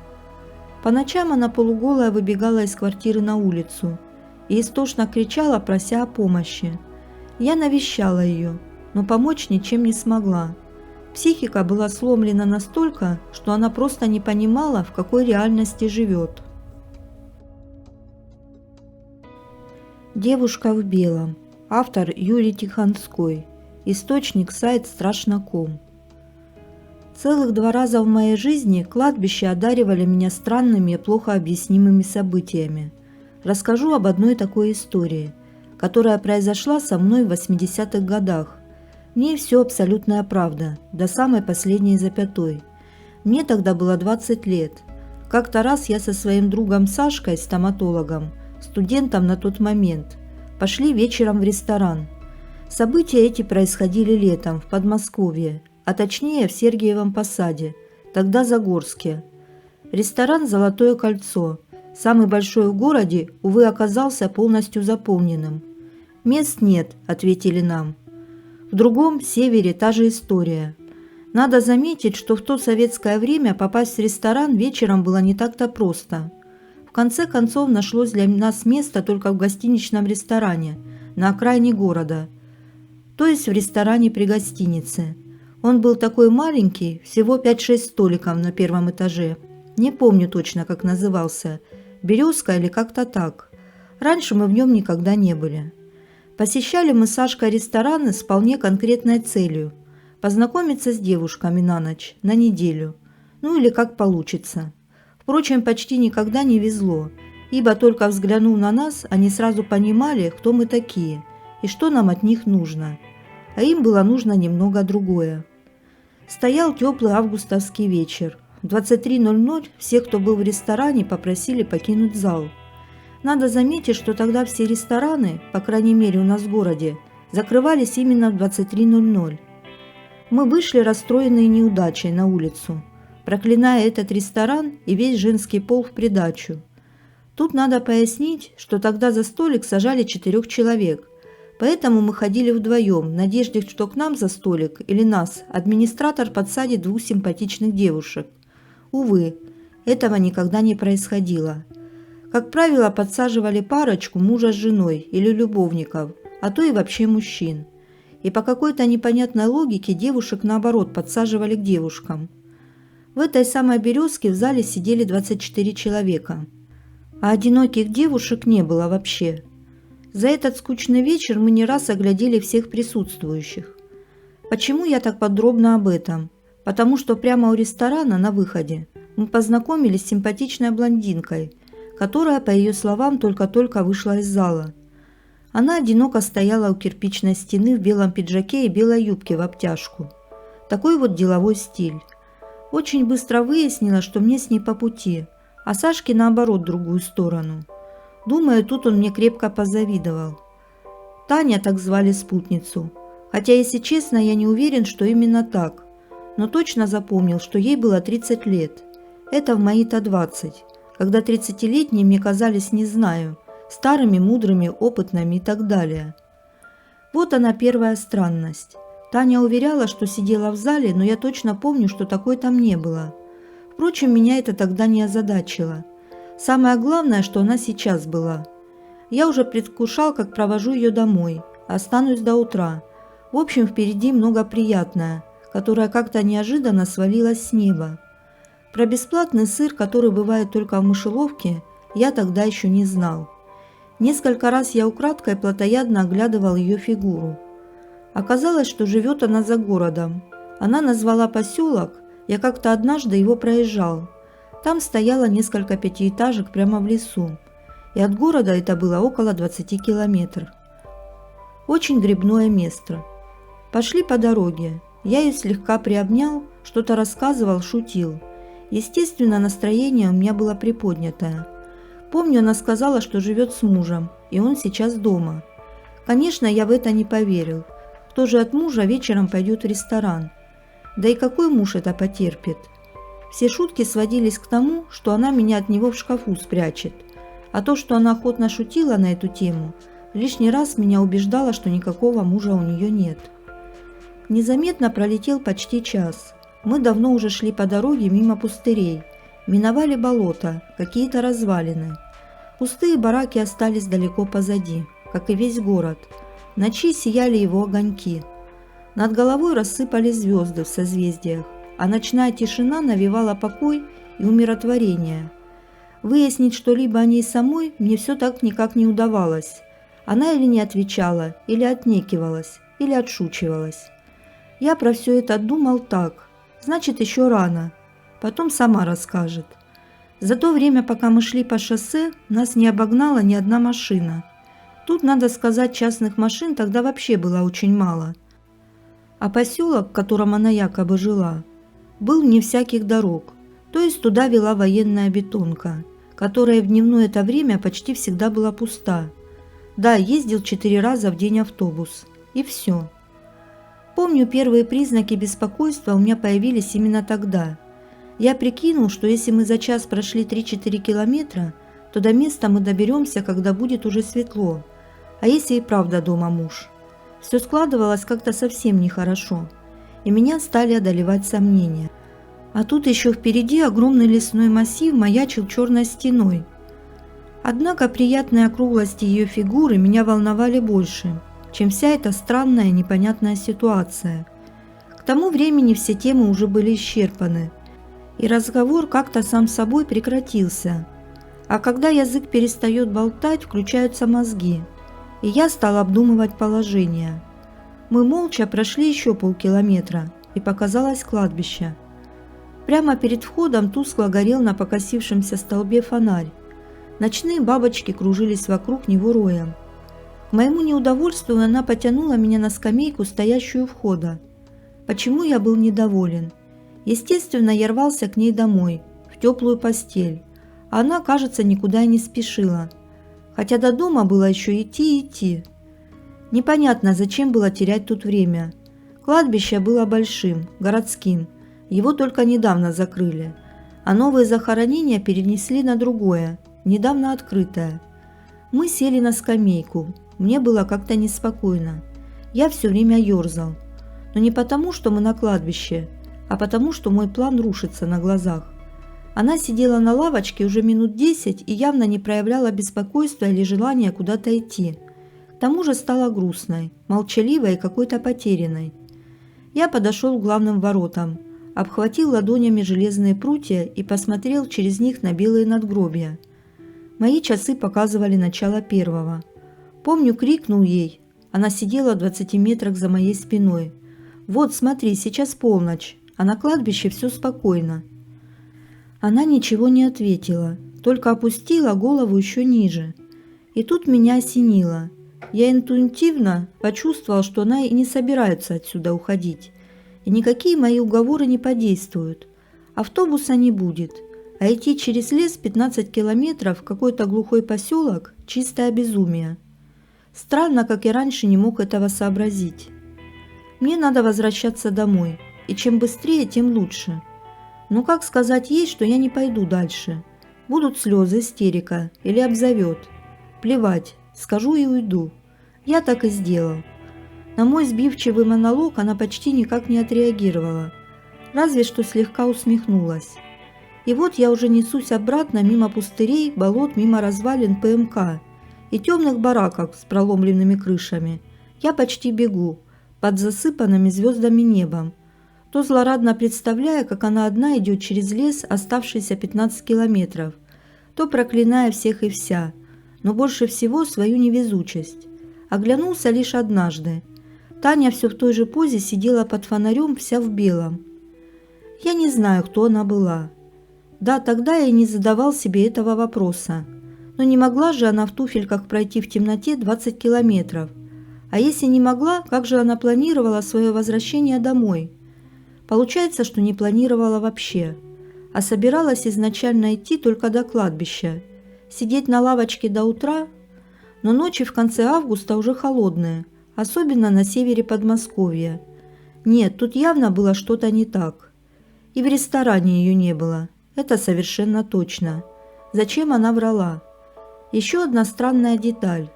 По ночам она полуголая выбегала из квартиры на улицу и истошно кричала, прося о помощи. Я навещала ее, но помочь ничем не смогла. Психика была сломлена настолько, что она просто не понимала, в какой реальности живет. Девушка в белом. Автор Юрий Тихонской. Источник сайт Страшно.ком. Целых 2 раза в моей жизни кладбища одаривали меня странными и плохо объяснимыми событиями. Расскажу об одной такой истории, которая произошла со мной в 80-х годах. В ней все абсолютная правда, до самой последней запятой. Мне тогда было 20 лет. Как-то раз я со своим другом Сашкой, стоматологом, студентом на тот момент, пошли вечером в ресторан. События эти происходили летом в Подмосковье, а точнее в Сергиевом Посаде, тогда Загорске. Ресторан «Золотое кольцо», самый большой в городе, увы, оказался полностью заполненным. «Мест нет», – ответили нам. В другом, севере, та же история. Надо заметить, что в то советское время попасть в ресторан вечером было не так-то просто. В конце концов нашлось для нас место только в гостиничном ресторане на окраине города, то есть в ресторане при гостинице. Он был такой маленький, всего 5-6 столиков на первом этаже. Не помню точно, как назывался, «Березка» или как-то так. Раньше мы в нем никогда не были. Посещали мы с Сашкой рестораны с вполне конкретной целью – познакомиться с девушками на ночь, на неделю, ну или как получится. Впрочем, почти никогда не везло, ибо только взглянув на нас, они сразу понимали, кто мы такие и что нам от них нужно. А им было нужно немного другое. Стоял теплый августовский вечер. В 23:00 все, кто был в ресторане, попросили покинуть зал. Надо заметить, что тогда все рестораны, по крайней мере у нас в городе, закрывались именно в 23:00. Мы вышли расстроенные неудачей на улицу, проклиная этот ресторан и весь женский пол в придачу. Тут надо пояснить, что тогда за столик сажали 4 человек, поэтому мы ходили вдвоем, в надежде, что к нам за столик или нас администратор подсадит 2 симпатичных девушек. Увы, этого никогда не происходило. Как правило, подсаживали парочку мужа с женой или любовников, а то и вообще мужчин. И по какой-то непонятной логике девушек наоборот подсаживали к девушкам. В этой самой «Березке» в зале сидели 24 человека. а одиноких девушек не было вообще. За этот скучный вечер мы не раз оглядели всех присутствующих. Почему я так подробно об этом? Потому что прямо у ресторана на выходе мы познакомились с симпатичной блондинкой, которая, по ее словам, только-только вышла из зала. Она одиноко стояла у кирпичной стены в белом пиджаке и белой юбке в обтяжку. Такой вот деловой стиль. Очень быстро выяснила, что мне с ней по пути, а Сашке наоборот другую сторону. Думаю, тут он мне крепко позавидовал. Таня так звали спутницу. Хотя, если честно, я не уверен, что именно так. Но точно запомнил, что ей было 30 лет. Это в мои-то 20, когда 30-летние мне казались, не знаю, старыми, мудрыми, опытными и так далее. Вот она первая странность. Таня уверяла, что сидела в зале, но я точно помню, что такой там не было. Впрочем, меня это тогда не озадачило. Самое главное, что она сейчас была. Я уже предвкушал, как провожу ее домой, останусь до утра. В общем, впереди много приятное, которое как-то неожиданно свалилось с неба. Про бесплатный сыр, который бывает только в мышеловке, я тогда еще не знал. Несколько раз я украдкой плотоядно оглядывал ее фигуру. Оказалось, что живет она за городом. Она назвала поселок, я как-то однажды его проезжал. Там стояло несколько пятиэтажек прямо в лесу, и от города это было около 20 километров. Очень грибное место. Пошли по дороге. Я ее слегка приобнял, что-то рассказывал, шутил. Естественно, настроение у меня было приподнятое. Помню, она сказала, что живет с мужем, и он сейчас дома. Конечно, я в это не поверил. Кто же от мужа вечером пойдет в ресторан? Да и какой муж это потерпит? Все шутки сводились к тому, что она меня от него в шкафу спрячет. А то, что она охотно шутила на эту тему, лишний раз меня убеждало, что никакого мужа у нее нет. Незаметно пролетел почти час. Мы давно уже шли по дороге мимо пустырей, миновали болото, какие-то развалины. Пустые бараки остались далеко позади, как и весь город. Ночи сияли его огоньки. Над головой рассыпались звезды в созвездиях, а ночная тишина навевала покой и умиротворение. Выяснить что-либо о ней самой мне все так никак не удавалось. Она или не отвечала, или отнекивалась, или отшучивалась. Я про все это думал так. Значит, еще рано. Потом сама расскажет. За то время, пока мы шли по шоссе, нас не обогнала ни одна машина. Тут, надо сказать, частных машин тогда вообще было очень мало. А поселок, в котором она якобы жила, был вне всяких дорог. То есть туда вела военная бетонка, которая в дневное это время почти всегда была пуста. Да, ездил 4 раза в день автобус. И все. Помню, первые признаки беспокойства у меня появились именно тогда. Я прикинул, что если мы за час прошли 3-4 километра, то до места мы доберемся, когда будет уже светло. А если и правда дома муж? Все складывалось как-то совсем нехорошо, и меня стали одолевать сомнения. А тут еще впереди огромный лесной массив маячил черной стеной. Однако приятные округлости ее фигуры меня волновали больше, чем вся эта странная непонятная ситуация. К тому времени все темы уже были исчерпаны, и разговор как-то сам собой прекратился. А когда язык перестает болтать, включаются мозги, и я стал обдумывать положение. Мы молча прошли еще полкилометра, и показалось кладбище. Прямо перед входом тускло горел на покосившемся столбе фонарь. Ночные бабочки кружились вокруг него роем. К моему неудовольствию она потянула меня на скамейку, стоящую у входа. Почему я был недоволен? Естественно, я рвался к ней домой, в теплую постель, а она, кажется, никуда и не спешила. Хотя до дома было еще идти и идти. Непонятно, зачем было терять тут время. Кладбище было большим, городским, его только недавно закрыли, а новые захоронения перенесли на другое, недавно открытое. Мы сели на скамейку. Мне было как-то неспокойно. Я все время ерзал. Но не потому, что мы на кладбище, а потому, что мой план рушится на глазах. Она сидела на лавочке уже минут 10 и явно не проявляла беспокойства или желания куда-то идти. К тому же стала грустной, молчаливой и какой-то потерянной. Я подошел к главным воротам, обхватил ладонями железные прутья и посмотрел через них на белые надгробия. Мои часы показывали начало первого. Помню, крикнул ей. Она сидела в 20 метрах за моей спиной. «Вот, смотри, сейчас полночь, а на кладбище все спокойно». Она ничего не ответила, только опустила голову еще ниже. И тут меня осенило. Я интуитивно почувствовал, что она и не собирается отсюда уходить. И никакие мои уговоры не подействуют. Автобуса не будет. А идти через лес 15 километров в какой-то глухой поселок – чистое безумие. Странно, как я раньше не мог этого сообразить. Мне надо возвращаться домой, и чем быстрее, тем лучше. Но как сказать ей, что я не пойду дальше? Будут слезы, истерика или обзовет. Плевать, скажу и уйду. Я так и сделал. На мой сбивчивый монолог она почти никак не отреагировала, разве что слегка усмехнулась. И вот я уже несусь обратно мимо пустырей, болот, мимо развалин ПМК и темных бараков с проломленными крышами. Я почти бегу, под засыпанными звездами небом, то злорадно представляя, как она одна идет через лес оставшиеся 15 километров, то проклиная всех и вся, но больше всего свою невезучесть. Оглянулся лишь однажды. Таня все в той же позе сидела под фонарем, вся в белом. Я не знаю, кто она была. Да, тогда я и не задавал себе этого вопроса. Но не могла же она в туфельках пройти в темноте 20 километров. А если не могла, как же она планировала свое возвращение домой? Получается, что не планировала вообще, а собиралась изначально идти только до кладбища, сидеть на лавочке до утра, но ночи в конце августа уже холодные, особенно на севере Подмосковья. Нет, тут явно было что-то не так. И в ресторане ее не было, это совершенно точно. Зачем она врала? Еще одна странная деталь.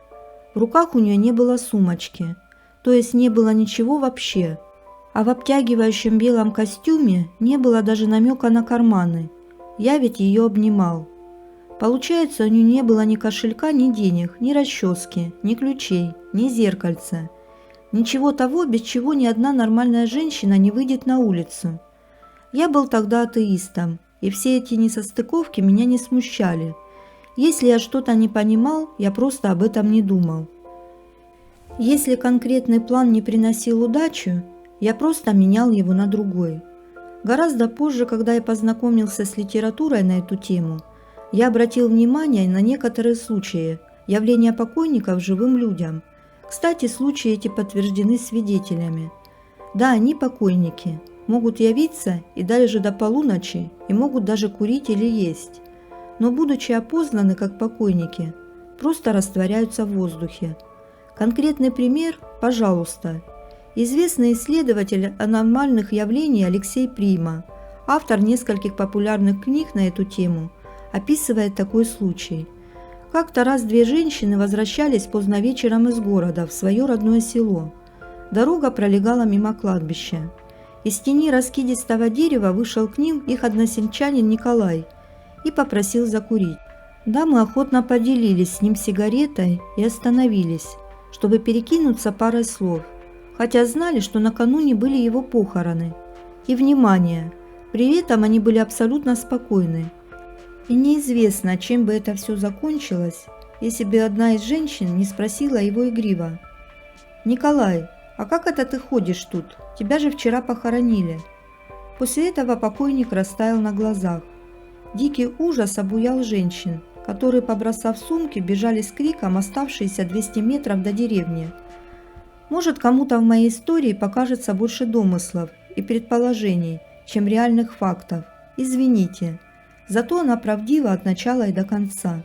В руках у нее не было сумочки, то есть не было ничего вообще. А в обтягивающем белом костюме не было даже намека на карманы. Я ведь ее обнимал. Получается, у нее не было ни кошелька, ни денег, ни расчески, ни ключей, ни зеркальца. Ничего того, без чего ни одна нормальная женщина не выйдет на улицу. Я был тогда атеистом, и все эти несостыковки меня не смущали. Если я что-то не понимал, я просто об этом не думал. Если конкретный план не приносил удачу, я просто менял его на другой. Гораздо позже, когда я познакомился с литературой на эту тему, я обратил внимание на некоторые случаи явления покойников живым людям. Кстати, случаи эти подтверждены свидетелями. Да, они покойники, могут явиться и даже до полуночи, и могут даже курить или есть. Но, будучи опознаны как покойники, просто растворяются в воздухе. Конкретный пример, пожалуйста. Известный исследователь аномальных явлений Алексей Прима, автор нескольких популярных книг на эту тему, описывает такой случай. Как-то раз две женщины возвращались поздно вечером из города в свое родное село. Дорога пролегала мимо кладбища. Из тени раскидистого дерева вышел к ним их односельчанин Николай и попросил закурить. Дамы охотно поделились с ним сигаретой и остановились, чтобы перекинуться парой слов, хотя знали, что накануне были его похороны. И, внимание, при этом они были абсолютно спокойны. И неизвестно, чем бы это все закончилось, если бы одна из женщин не спросила его игриво: «Николай, а как это ты ходишь тут? Тебя же вчера похоронили». После этого покойник растаял на глазах. Дикий ужас обуял женщин, которые, побросав сумки, бежали с криком оставшиеся 200 метров до деревни. Может, кому-то в моей истории покажется больше домыслов и предположений, чем реальных фактов. Извините, зато она правдива от начала и до конца.